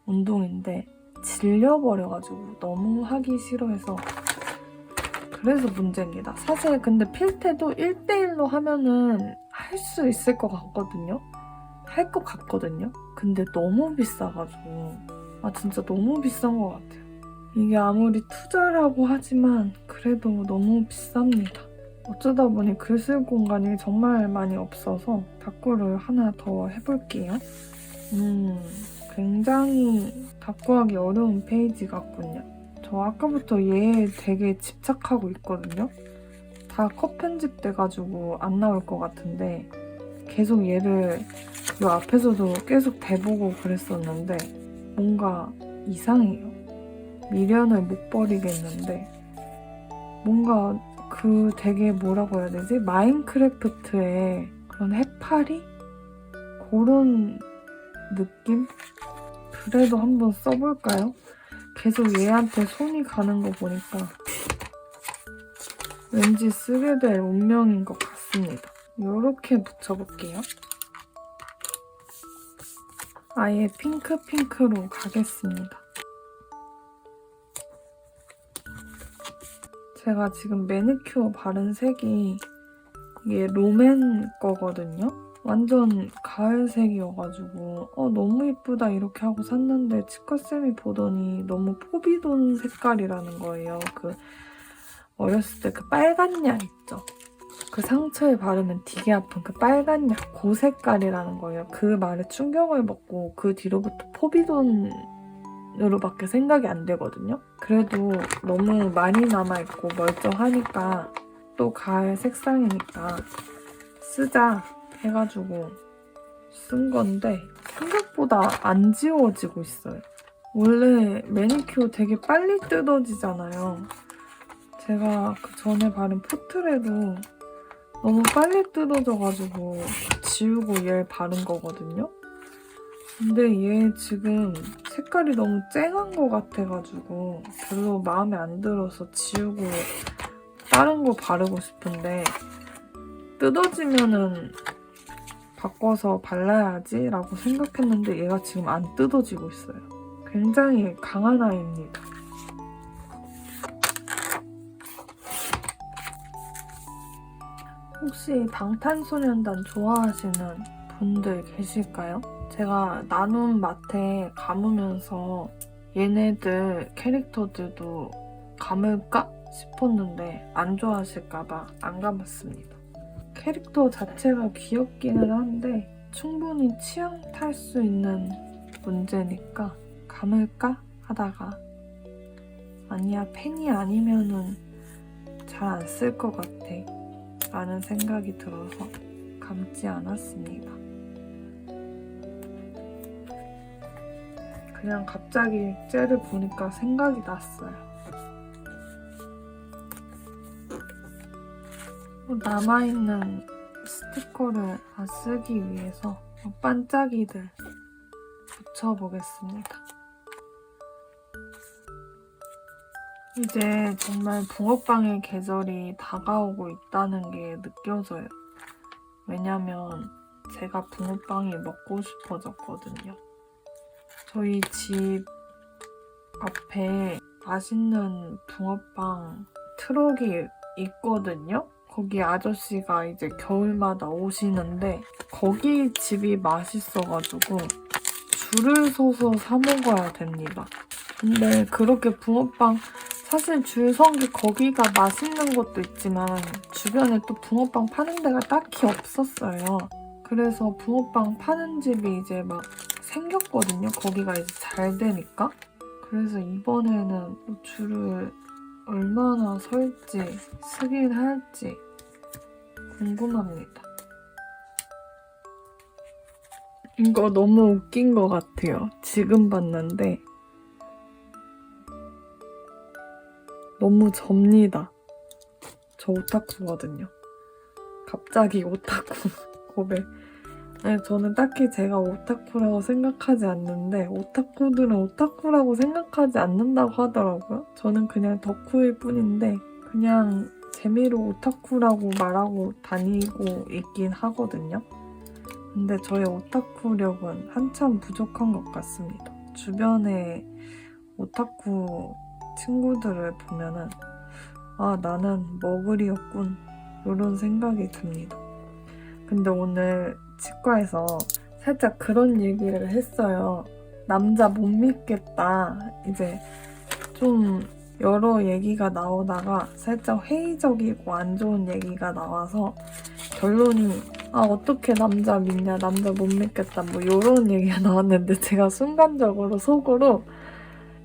운동인데 질려버려가지고 너무 하기 싫어해서 그래서 문제입니다. 사실 근데 필테도 1대1로 하면은 할 수 있을 것 같거든요. 할 것 같거든요. 근데 너무 비싸가지고 아 진짜 너무 비싼 것 같아요. 이게 아무리 투자라고 하지만 그래도 너무 비쌉니다. 어쩌다 보니 글 쓸 공간이 정말 많이 없어서 다꾸를 하나 더 해볼게요. 굉장히 다꾸하기 어려운 페이지 같군요. 저 아까부터 얘 되게 집착하고 있거든요. 다 컷 편집돼가지고 안 나올 것 같은데 계속 얘를 이 앞에서도 계속 대보고 그랬었는데 뭔가 이상해요. 미련을 못 버리겠는데 뭔가 그 되게 뭐라고 해야 되지? 마인크래프트의 그런 해파리? 그런 느낌? 그래도 한번 써볼까요? 계속 얘한테 손이 가는 거 보니까 왠지 쓰게 될 운명인 것 같습니다. 이렇게 붙여볼게요. 아예 핑크로 가겠습니다. 제가 지금 매니큐어 바른 색이 이게 롬앤 거거든요. 완전 가을색이어가지고 너무 예쁘다 이렇게 하고 샀는데 치과쌤이 보더니 너무 포비돈 색깔이라는 거예요. 그 어렸을 때 그 빨간 약 있죠? 그 상처에 바르면 되게 아픈 그 빨간 약 그 색깔이라는 거예요. 그 말에 충격을 먹고 그 뒤로부터 포비돈으로밖에 생각이 안 되거든요. 그래도 너무 많이 남아있고 멀쩡하니까 또 가을 색상이니까 쓰자 해가지고 쓴 건데 생각보다 안 지워지고 있어요. 원래 매니큐어 되게 빨리 뜯어지잖아요. 제가 그 전에 바른 포트레도 너무 빨리 뜯어져가지고 지우고 얘를 바른 거거든요. 근데 얘 지금 색깔이 너무 쨍한 거 같아가지고 별로 마음에 안 들어서 지우고 다른 거 바르고 싶은데 뜯어지면은 바꿔서 발라야지 라고 생각했는데 얘가 지금 안 뜯어지고 있어요. 굉장히 강한 아이입니다. 혹시 방탄소년단 좋아하시는 분들 계실까요? 제가 나눔 마트에 감으면서 얘네들 캐릭터들도 감을까 싶었는데 안 좋아하실까봐 안 감았습니다. 캐릭터 자체가 귀엽기는 한데 충분히 취향 탈 수 있는 문제니까 감을까 하다가 아니야, 팬이 아니면은 잘 안 쓸 것 같아 라는 생각이 들어서 감지 않았습니다. 그냥 갑자기 젤을 보니까 생각이 났어요. 남아있는 스티커를 다 쓰기 위해서 반짝이들 붙여보겠습니다. 이제 정말 붕어빵의 계절이 다가오고 있다는 게 느껴져요. 왜냐면 제가 붕어빵이 먹고 싶어졌거든요. 저희 집 앞에 맛있는 붕어빵 트럭이 있거든요. 거기 아저씨가 이제 겨울마다 오시는데 거기 집이 맛있어가지고 줄을 서서 사 먹어야 됩니다. 근데 그렇게 붕어빵 사실 줄 선 게 거기가 맛있는 것도 있지만 주변에 또 붕어빵 파는 데가 딱히 없었어요. 그래서 붕어빵 파는 집이 이제 막 생겼거든요. 거기가 이제 잘 되니까. 그래서 이번에는 줄을 얼마나 설지 쓰긴 할지 궁금합니다. 이거 너무 웃긴 것 같아요. 지금 봤는데 너무 접니다. 저 오타쿠거든요. 갑자기 오타쿠 고백. 아니, 저는 딱히 제가 오타쿠라고 생각하지 않는데 오타쿠들은 오타쿠라고 생각하지 않는다고 하더라고요. 저는 그냥 덕후일 뿐인데 그냥 재미로 오타쿠라고 말하고 다니고 있긴 하거든요. 근데 저의 오타쿠력은 한참 부족한 것 같습니다. 주변에 오타쿠 친구들을 보면은 아, 나는 머글이었군 이런 생각이 듭니다. 근데 오늘 치과에서 살짝 그런 얘기를 했어요. 남자 못 믿겠다. 이제 좀 여러 얘기가 나오다가 살짝 회의적이고 안 좋은 얘기가 나와서 결론이 아, 어떻게 남자 믿냐, 남자 못 믿겠다 뭐 이런 얘기가 나왔는데 제가 순간적으로 속으로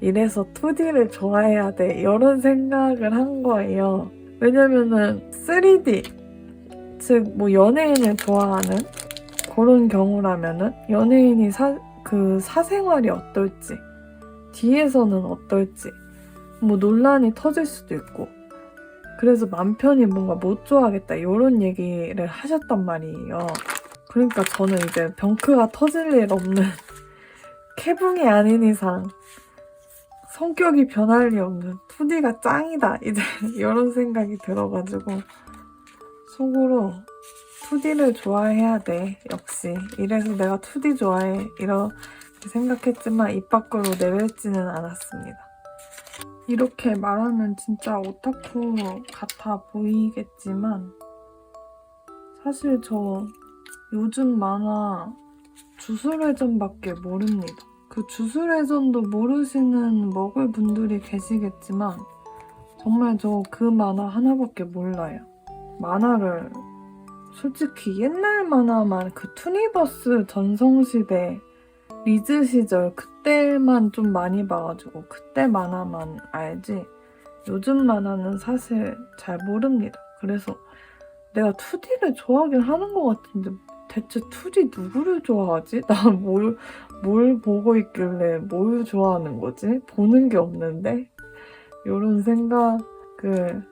이래서 2D를 좋아해야 돼 이런 생각을 한 거예요. 왜냐면은 3D 즉 뭐 연예인을 좋아하는 그런 경우라면은 연예인이 사생활이 어떨지 뒤에서는 어떨지 뭐 논란이 터질 수도 있고 그래서 맘 편히 뭔가 못 좋아하겠다 이런 얘기를 하셨단 말이에요. 그러니까 저는 이제 병크가 터질 일 없는 캐붕이 아닌 이상 성격이 변할 리 없는 2D가 짱이다 이제 이런 생각이 들어가지고 속으로 2D를 좋아해야 돼. 역시 이래서 내가 2D 좋아해 이렇게 생각했지만 입 밖으로 내뱉지는 않았습니다. 이렇게 말하면 진짜 오타쿠 같아 보이겠지만 사실 저 요즘 만화 주술회전밖에 모릅니다. 그 주술회전도 모르시는 먹을 분들이 계시겠지만 정말 저 그 만화 하나밖에 몰라요. 만화를 솔직히 옛날 만화만 그 투니버스 전성시대 리즈 시절 그때만 좀 많이 봐가지고 그때 만화만 알지 요즘 만화는 사실 잘 모릅니다. 그래서 내가 2D를 좋아하긴 하는 것 같은데 대체 2D 누구를 좋아하지? 나 뭘 보고 있길래 뭘 좋아하는 거지? 보는 게 없는데? 이런 생각을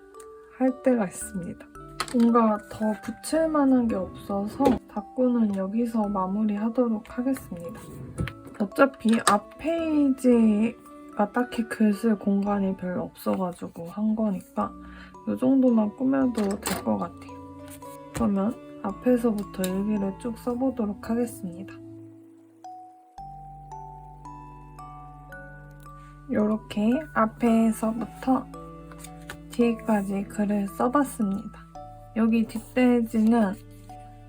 할 때가 있습니다. 뭔가 더 붙일 만한 게 없어서 닦고는 여기서 마무리하도록 하겠습니다. 어차피 앞 페이지가 딱히 글 쓸 공간이 별로 없어가지고 한 거니까 이 정도만 꾸며도 될 것 같아요. 그러면 앞에서부터 일기를 쭉 써보도록 하겠습니다. 이렇게 앞에서부터 뒤에까지 글을 써봤습니다. 여기 뒷페이지는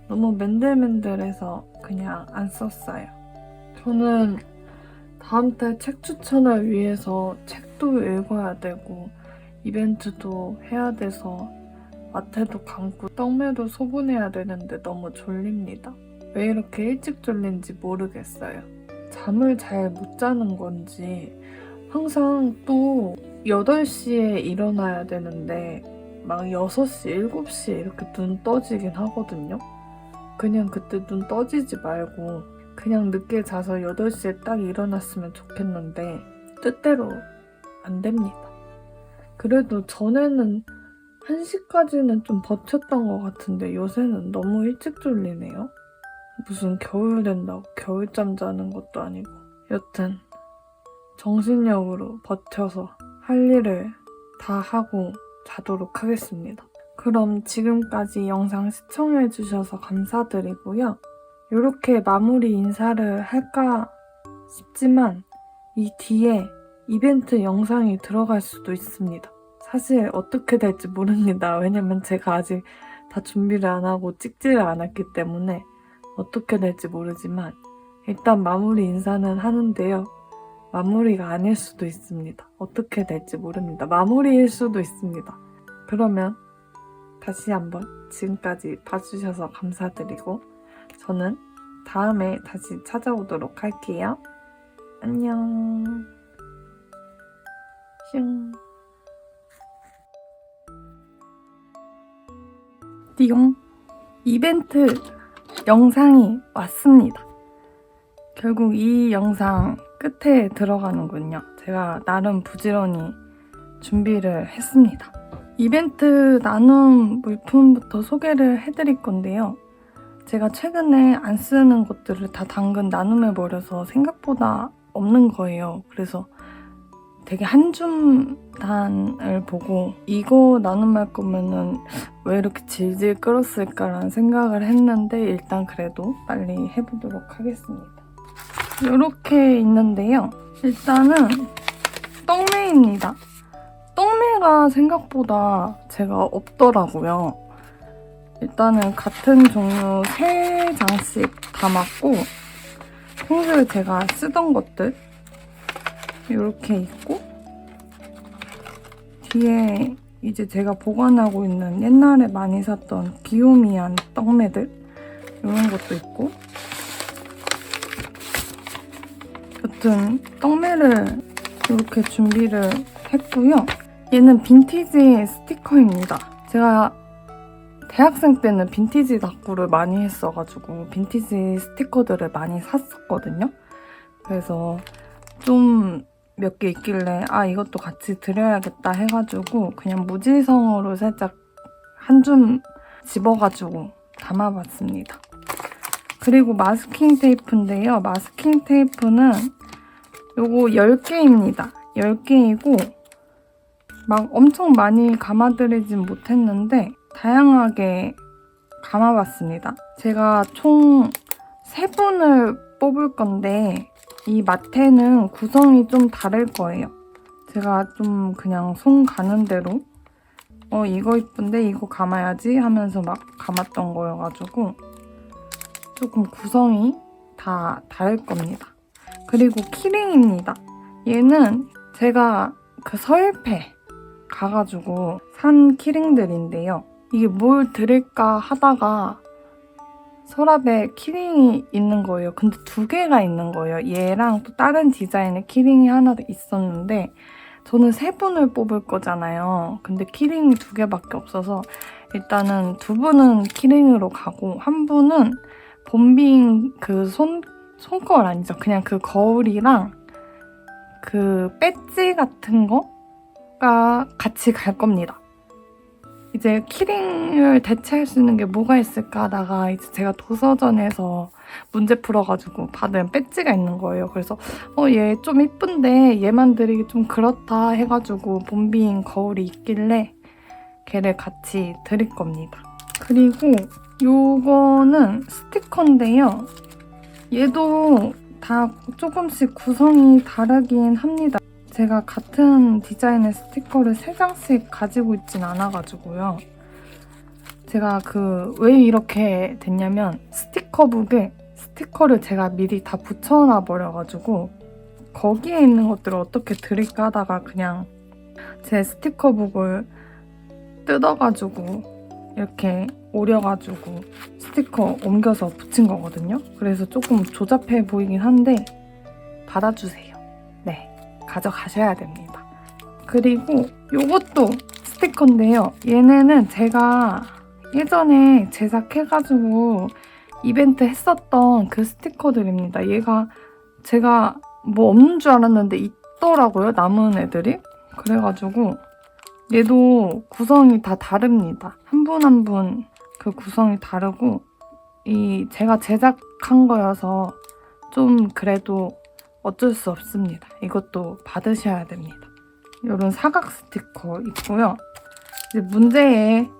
너무 맨들맨들해서 그냥 안 썼어요. 저는 다음 달 책 추천을 위해서 책도 읽어야 되고 이벤트도 해야 돼서 마트도 감고 떡매도 소분해야 되는데 너무 졸립니다. 왜 이렇게 일찍 졸린지 모르겠어요. 잠을 잘 못 자는 건지 항상 또 8시에 일어나야 되는데 막 6시, 7시에 이렇게 눈 떠지긴 하거든요. 그냥 그때 눈 떠지지 말고 그냥 늦게 자서 8시에 딱 일어났으면 좋겠는데 뜻대로 안 됩니다. 그래도 전에는 1시까지는 좀 버텼던 것 같은데 요새는 너무 일찍 졸리네요. 무슨 겨울 된다고 겨울잠 자는 것도 아니고. 여튼 정신력으로 버텨서 할 일을 다 하고 자도록 하겠습니다. 그럼 지금까지 영상 시청해주셔서 감사드리고요. 이렇게 마무리 인사를 할까 싶지만 이 뒤에 이벤트 영상이 들어갈 수도 있습니다. 사실 어떻게 될지 모릅니다. 왜냐면 제가 아직 다 준비를 안 하고 찍지를 않았기 때문에 어떻게 될지 모르지만 일단 마무리 인사는 하는데요. 마무리가 아닐 수도 있습니다. 어떻게 될지 모릅니다. 마무리일 수도 있습니다. 그러면 다시 한번 지금까지 봐주셔서 감사드리고 저는 다음에 다시 찾아오도록 할게요. 안녕. 슝. 띠용. 이벤트 영상이 왔습니다. 결국 이 영상 끝에 들어가는군요. 제가 나름 부지런히 준비를 했습니다. 이벤트 나눔 물품부터 소개를 해드릴 건데요. 제가 최근에 안 쓰는 것들을 다 당근 나눔해버려서 생각보다 없는 거예요. 그래서 되게 한 줌단을 보고 이거 나눔할 거면은 왜 이렇게 질질 끌었을까라는 생각을 했는데 일단 그래도 빨리 해보도록 하겠습니다. 이렇게 있는데요. 일단은 떡메입니다. 떡메가 생각보다 제가 없더라고요. 일단은 같은 종류 3장씩 담았고 평소에 제가 쓰던 것들 이렇게 있고 뒤에 이제 제가 보관하고 있는 옛날에 많이 샀던 귀요미한 떡메들 이런 것도 있고 여튼 떡메를 이렇게 준비를 했고요. 얘는 빈티지 스티커입니다. 제가 대학생 때는 빈티지 다꾸를 많이 했어가지고 빈티지 스티커들을 많이 샀었거든요. 그래서 좀 몇 개 있길래 이것도 같이 드려야겠다 해가지고 그냥 무지성으로 살짝 한 줌 집어가지고 담아봤습니다. 그리고 마스킹 테이프인데요. 마스킹 테이프는 요거 10개입니다. 10개이고 막 엄청 많이 감아드리진 못했는데 다양하게 감아봤습니다. 제가 총 3분을 뽑을 건데 이 마테는 구성이 좀 다를 거예요. 제가 좀 그냥 손 가는 대로 이거 이쁜데 이거 감아야지 하면서 막 감았던 거여가지고 조금 구성이 다 다를 겁니다. 그리고 키링입니다. 얘는 제가 그 서일패 가가지고 산 키링들인데요. 이게 뭘 드릴까 하다가 서랍에 키링이 있는 거예요. 근데 2개가 있는 거예요. 얘랑 또 다른 디자인의 키링이 하나 있었는데 저는 3분을 뽑을 거잖아요. 근데 키링이 2개밖에 없어서 일단은 2분은 키링으로 가고 1분은 봄빙 그 손거울 아니죠. 그냥 그 거울이랑 그 배지 같은 거가 같이 갈 겁니다. 이제 키링을 대체할 수 있는 게 뭐가 있을까 하다가 이제 제가 도서전에서 문제 풀어가지고 받은 배지가 있는 거예요. 그래서 얘 좀 이쁜데 얘만 드리기 좀 그렇다 해가지고 봄비인 거울이 있길래 걔를 같이 드릴 겁니다. 그리고 요거는 스티커인데요. 얘도 다 조금씩 구성이 다르긴 합니다. 제가 같은 디자인의 스티커를 3장씩 가지고 있진 않아가지고요. 제가 왜 이렇게 됐냐면 스티커북에 스티커를 제가 미리 다 붙여놔 버려가지고 거기에 있는 것들을 어떻게 드릴까 하다가 그냥 제 스티커북을 뜯어가지고 이렇게 오려가지고 스티커 옮겨서 붙인 거거든요. 그래서 조금 조잡해 보이긴 한데 받아주세요. 네, 가져가셔야 됩니다. 그리고 요것도 스티커인데요. 얘네는 제가 예전에 제작해가지고 이벤트 했었던 그 스티커들입니다. 얘가 제가 뭐 없는 줄 알았는데 있더라고요. 남은 애들이. 그래가지고 얘도 구성이 다 다릅니다. 한 분 한 분 그 구성이 다르고 제가 제작한 거여서 좀 그래도 어쩔 수 없습니다. 이것도 받으셔야 됩니다. 이런 사각 스티커 있고요. 이제 문제의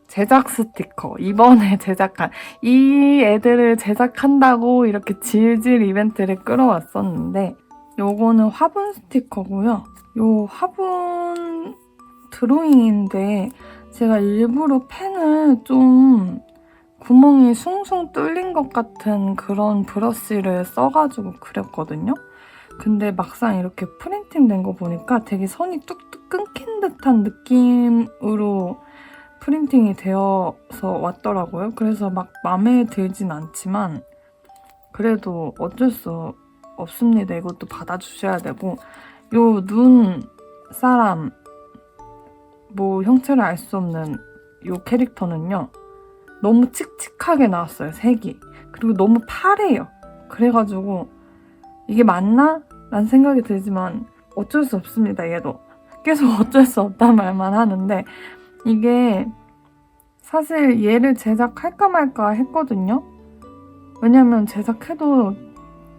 제작 스티커. 이번에 제작한 이 애들을 제작한다고 이렇게 질질 이벤트를 끌어왔었는데 요거는 화분 스티커고요. 요 화분 드로잉인데 제가 일부러 펜을 좀 구멍이 숭숭 뚫린 것 같은 그런 브러쉬를 써가지고 그렸거든요. 근데 막상 이렇게 프린팅 된 거 보니까 되게 선이 뚝뚝 끊긴 듯한 느낌으로 프린팅이 되어서 왔더라고요. 그래서 막 마음에 들진 않지만 그래도 어쩔 수 없습니다. 이것도 받아주셔야 되고 요 눈 사람 뭐 형체를 알 수 없는 요 캐릭터는요. 너무 칙칙하게 나왔어요. 색이. 그리고 너무 파래요. 그래가지고 이게 맞나? 라는 생각이 들지만 어쩔 수 없습니다. 얘도. 계속 어쩔 수 없단 말만 하는데 이게 사실 얘를 제작할까 말까 했거든요. 왜냐면 제작해도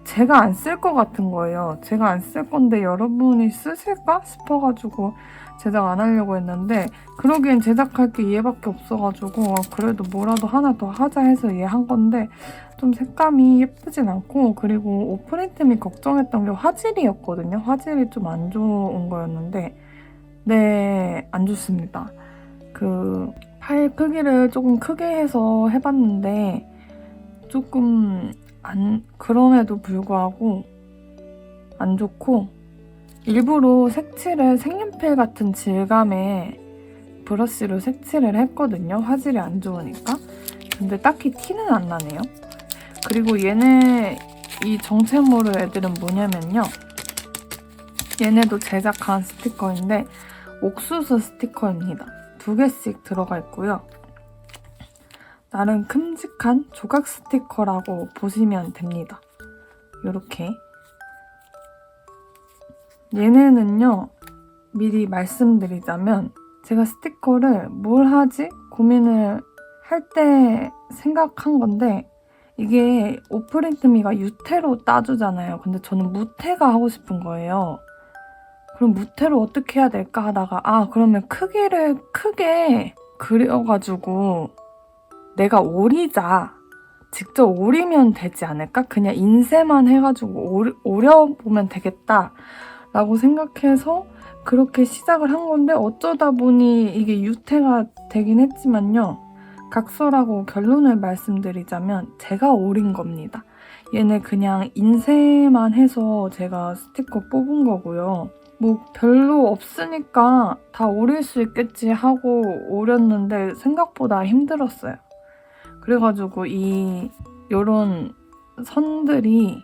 제가 안 쓸 것 같은 거예요. 제가 안 쓸 건데 여러분이 쓰실까 싶어가지고 제작 안 하려고 했는데 그러기엔 제작할 게 얘밖에 없어가지고 그래도 뭐라도 하나 더 하자 해서 얘 한 건데 좀 색감이 예쁘진 않고 그리고 오프린트 및 걱정했던 게 화질이었거든요. 화질이 좀 안 좋은 거였는데 네, 안 좋습니다. 파일 크기를 조금 크게 해서 해봤는데 조금 그럼에도 불구하고 안 좋고 일부러 색칠을 색연필 같은 질감의 브러쉬로 색칠을 했거든요. 화질이 안 좋으니까. 근데 딱히 티는 안 나네요. 그리고 이 정체모르 애들은 뭐냐면요. 얘네도 제작한 스티커인데 옥수수 스티커입니다. 2개씩 들어가 있고요. 나름 큼직한 조각 스티커라고 보시면 됩니다. 이렇게 얘네는요. 미리 말씀드리자면 제가 스티커를 뭘 하지? 고민을 할 때 생각한 건데 이게 오프린트미가 유태로 따주잖아요. 근데 저는 무태가 하고 싶은 거예요. 그럼 무태로 어떻게 해야 될까 하다가 그러면 크기를 크게 그려가지고 내가 오리자. 직접 오리면 되지 않을까? 그냥 인쇄만 해가지고 오려보면 되겠다. 라고 생각해서 그렇게 시작을 한 건데 어쩌다 보니 이게 유태가 되긴 했지만요. 각서라고 결론을 말씀드리자면 제가 오린 겁니다. 얘네 그냥 인쇄만 해서 제가 스티커 뽑은 거고요. 뭐 별로 없으니까 다 오릴 수 있겠지 하고 오렸는데 생각보다 힘들었어요. 그래가지고 요런 선들이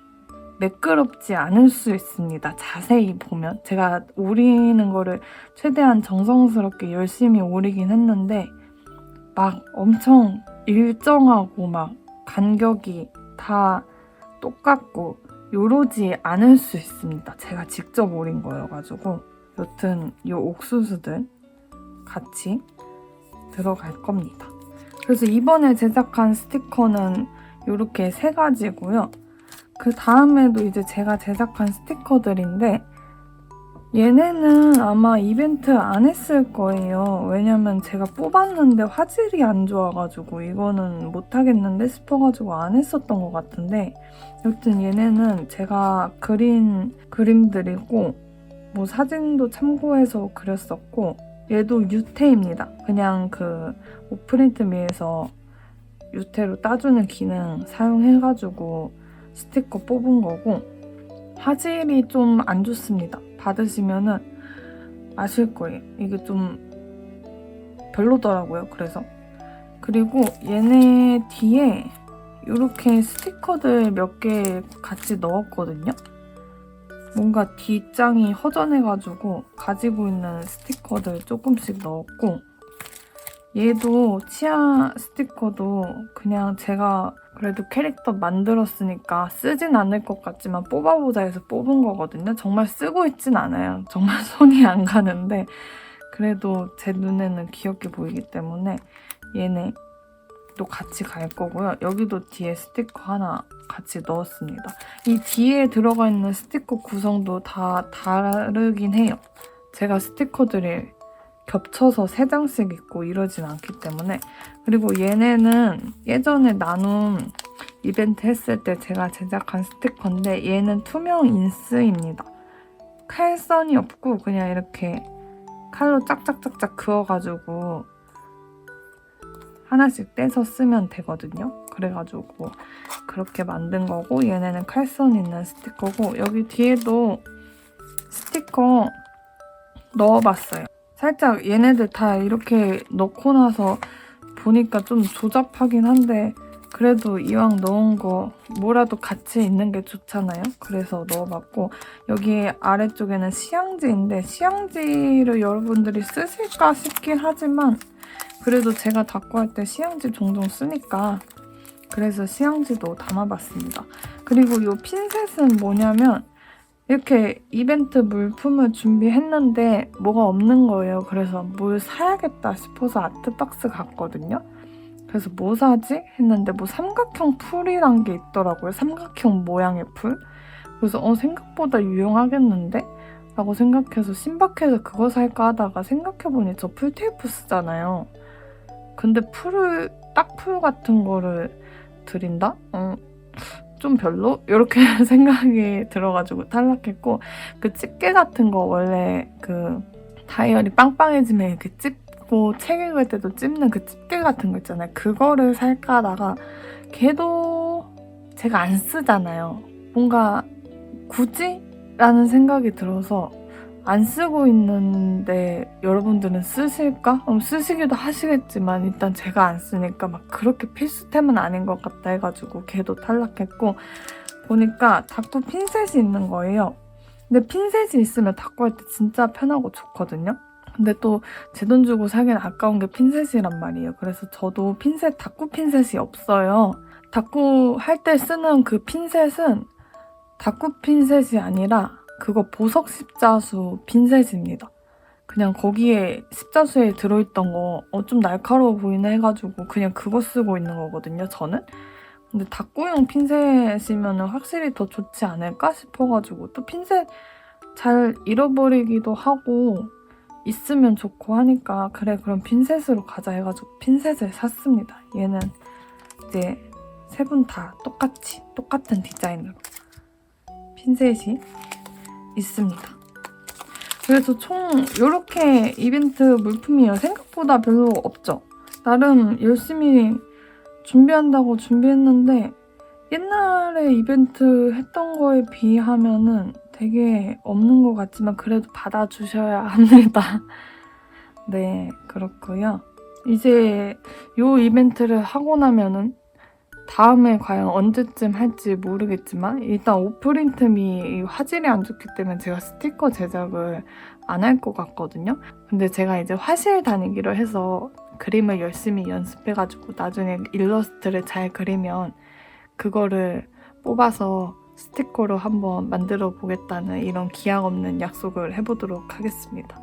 매끄럽지 않을 수 있습니다. 자세히 보면. 제가 오리는 거를 최대한 정성스럽게 열심히 오리긴 했는데 막 엄청 일정하고 막 간격이 다 똑같고 요러지 않을 수 있습니다. 제가 직접 오린 거여가지고. 여튼 이 옥수수들 같이 들어갈 겁니다. 그래서 이번에 제작한 스티커는 이렇게 3가지고요. 그 다음에도 이제 제가 제작한 스티커들인데 얘네는 아마 이벤트 안 했을 거예요. 왜냐면 제가 뽑았는데 화질이 안 좋아가지고 이거는 못하겠는데 싶어가지고 안 했었던 것 같은데 여튼 얘네는 제가 그린 그림들이고 뭐 사진도 참고해서 그렸었고 얘도 유태입니다. 그냥 그 오프린트미에서 유태로 따주는 기능 사용해가지고 스티커 뽑은 거고 화질이 좀 안 좋습니다. 받으시면은 아실 거예요. 이게 좀 별로더라고요. 그리고 얘네 뒤에 이렇게 스티커들 몇 개 같이 넣었거든요. 뭔가 뒷장이 허전해가지고 가지고 있는 스티커들 조금씩 넣었고 얘도 치아 스티커도 그냥 제가 그래도 캐릭터 만들었으니까 쓰진 않을 것 같지만 뽑아보자 해서 뽑은 거거든요. 정말 쓰고 있진 않아요. 정말 손이 안 가는데 그래도 제 눈에는 귀엽게 보이기 때문에 얘네도 같이 갈 거고요. 여기도 뒤에 스티커 하나 같이 넣었습니다. 이 뒤에 들어가 있는 스티커 구성도 다 다르긴 해요. 제가 스티커들이 겹쳐서 3장씩 있고 이러진 않기 때문에. 그리고 얘네는 예전에 나눔 이벤트 했을 때 제가 제작한 스티커인데 얘는 투명 인스입니다. 칼선이 없고 그냥 이렇게 칼로 짝짝짝짝 그어가지고 하나씩 떼서 쓰면 되거든요. 그래가지고 그렇게 만든 거고 얘네는 칼선 있는 스티커고 여기 뒤에도 스티커 넣어봤어요. 살짝 얘네들 다 이렇게 넣고 나서 보니까 좀 조잡하긴 한데 그래도 이왕 넣은 거 뭐라도 같이 있는 게 좋잖아요. 그래서 넣어봤고 여기 아래쪽에는 시향지인데 시향지를 여러분들이 쓰실까 싶긴 하지만 그래도 제가 닦고 할 때 시향지 종종 쓰니까 그래서 시향지도 담아봤습니다. 그리고 이 핀셋은 뭐냐면 이렇게 이벤트 물품을 준비했는데 뭐가 없는 거예요. 그래서 뭘 사야겠다 싶어서 아트박스 갔거든요. 그래서 뭐 사지? 했는데 뭐 삼각형 풀이란 게 있더라고요. 삼각형 모양의 풀. 그래서 생각보다 유용하겠는데? 라고 생각해서 신박해서 그거 살까 하다가 생각해보니 저 풀테이프 쓰잖아요. 근데 딱풀 같은 거를 드린다? 좀 별로? 이렇게 생각이 들어가지고 탈락했고 그 집게 같은 거 원래 그 다이어리 빵빵해지면 이렇게 찝고 책 읽을 때도 찝는 그 집게 같은 거 있잖아요. 그거를 살까 하다가 걔도 제가 안 쓰잖아요. 뭔가 굳이? 라는 생각이 들어서 안 쓰고 있는데 여러분들은 쓰실까? 쓰시기도 하시겠지만 일단 제가 안 쓰니까 막 그렇게 필수템은 아닌 것 같다 해가지고 걔도 탈락했고 보니까 닦고 핀셋이 있는 거예요. 근데 핀셋이 있으면 닦고 할 때 진짜 편하고 좋거든요. 근데 또 제 돈 주고 사기엔 아까운 게 핀셋이란 말이에요. 그래서 저도 닦고 핀셋이 없어요. 닦고 할 때 쓰는 그 핀셋은 닦고 핀셋이 아니라 그거 보석 십자수 핀셋입니다. 그냥 거기에 십자수에 들어있던 거 좀 날카로워 보이네 해가지고 그냥 그거 쓰고 있는 거거든요, 저는. 근데 닦고용 핀셋이면 확실히 더 좋지 않을까 싶어가지고 또 핀셋 잘 잃어버리기도 하고 있으면 좋고 하니까 그래 그럼 핀셋으로 가자 해가지고 핀셋을 샀습니다. 얘는 이제 3분 다 똑같은 디자인으로 핀셋이 있습니다. 그래서 총 이렇게 이벤트 물품이에요. 생각보다 별로 없죠. 나름 열심히 준비한다고 준비했는데 옛날에 이벤트 했던 거에 비하면은 되게 없는 것 같지만 그래도 받아주셔야 합니다. 네, 그렇고요. 이제 이 이벤트를 하고 나면은 다음에 과연 언제쯤 할지 모르겠지만 일단 오프린트미 화질이 안 좋기 때문에 제가 스티커 제작을 안 할 것 같거든요. 근데 제가 이제 화실 다니기로 해서 그림을 열심히 연습해가지고 나중에 일러스트를 잘 그리면 그거를 뽑아서 스티커로 한번 만들어 보겠다는 이런 기약 없는 약속을 해보도록 하겠습니다.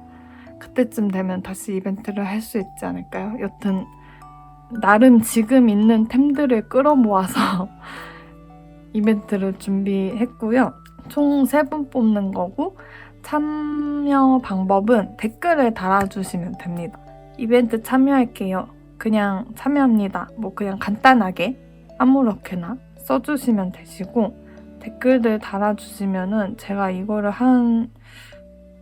그때쯤 되면 다시 이벤트를 할 수 있지 않을까요? 여튼 나름 지금 있는 템들을 끌어모아서 이벤트를 준비했고요. 총 3분 뽑는 거고 참여 방법은 댓글을 달아주시면 됩니다. 이벤트 참여할게요. 그냥 참여합니다. 뭐 그냥 간단하게 아무렇게나 써주시면 되시고 댓글들 달아주시면은 제가 이거를 한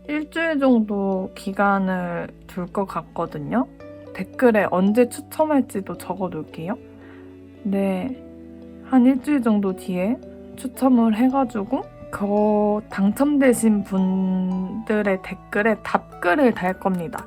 일주일 정도 기간을 둘 것 같거든요. 댓글에 언제 추첨할지도 적어둘게요. 네, 한 일주일 정도 뒤에 추첨을 해가지고 그 당첨되신 분들의 댓글에 답글을 달 겁니다.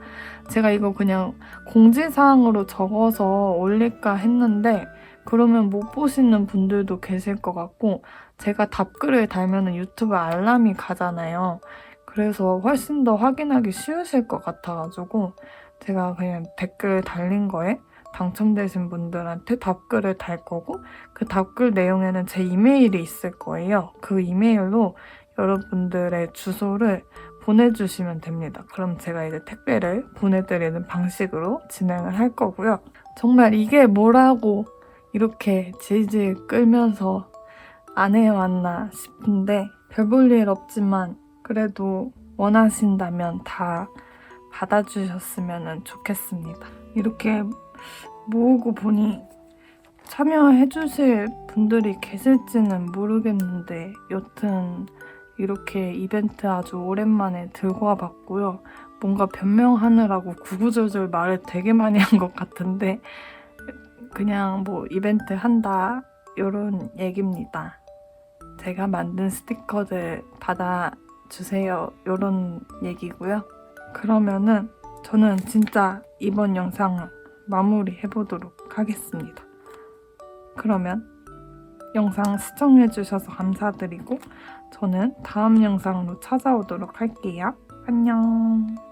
제가 이거 그냥 공지사항으로 적어서 올릴까 했는데 그러면 못 보시는 분들도 계실 것 같고 제가 답글을 달면 유튜브 알람이 가잖아요. 그래서 훨씬 더 확인하기 쉬우실 것 같아가지고 제가 그냥 댓글 달린 거에 당첨되신 분들한테 답글을 달 거고 그 답글 내용에는 제 이메일이 있을 거예요. 그 이메일로 여러분들의 주소를 보내주시면 됩니다. 그럼 제가 이제 택배를 보내드리는 방식으로 진행을 할 거고요. 정말 이게 뭐라고 이렇게 질질 끌면서 안 해왔나 싶은데 별 볼 일 없지만 그래도 원하신다면 다 받아주셨으면 좋겠습니다. 이렇게 모으고 보니 참여해주실 분들이 계실지는 모르겠는데 여튼 이렇게 이벤트 아주 오랜만에 들고 와봤고요. 뭔가 변명하느라고 구구절절 말을 되게 많이 한 것 같은데 그냥 뭐 이벤트 한다 이런 얘기입니다. 제가 만든 스티커들 받아주세요 이런 얘기고요. 그러면은 저는 진짜 이번 영상을 마무리해보도록 하겠습니다. 그러면 영상 시청해주셔서 감사드리고 저는 다음 영상으로 찾아오도록 할게요. 안녕.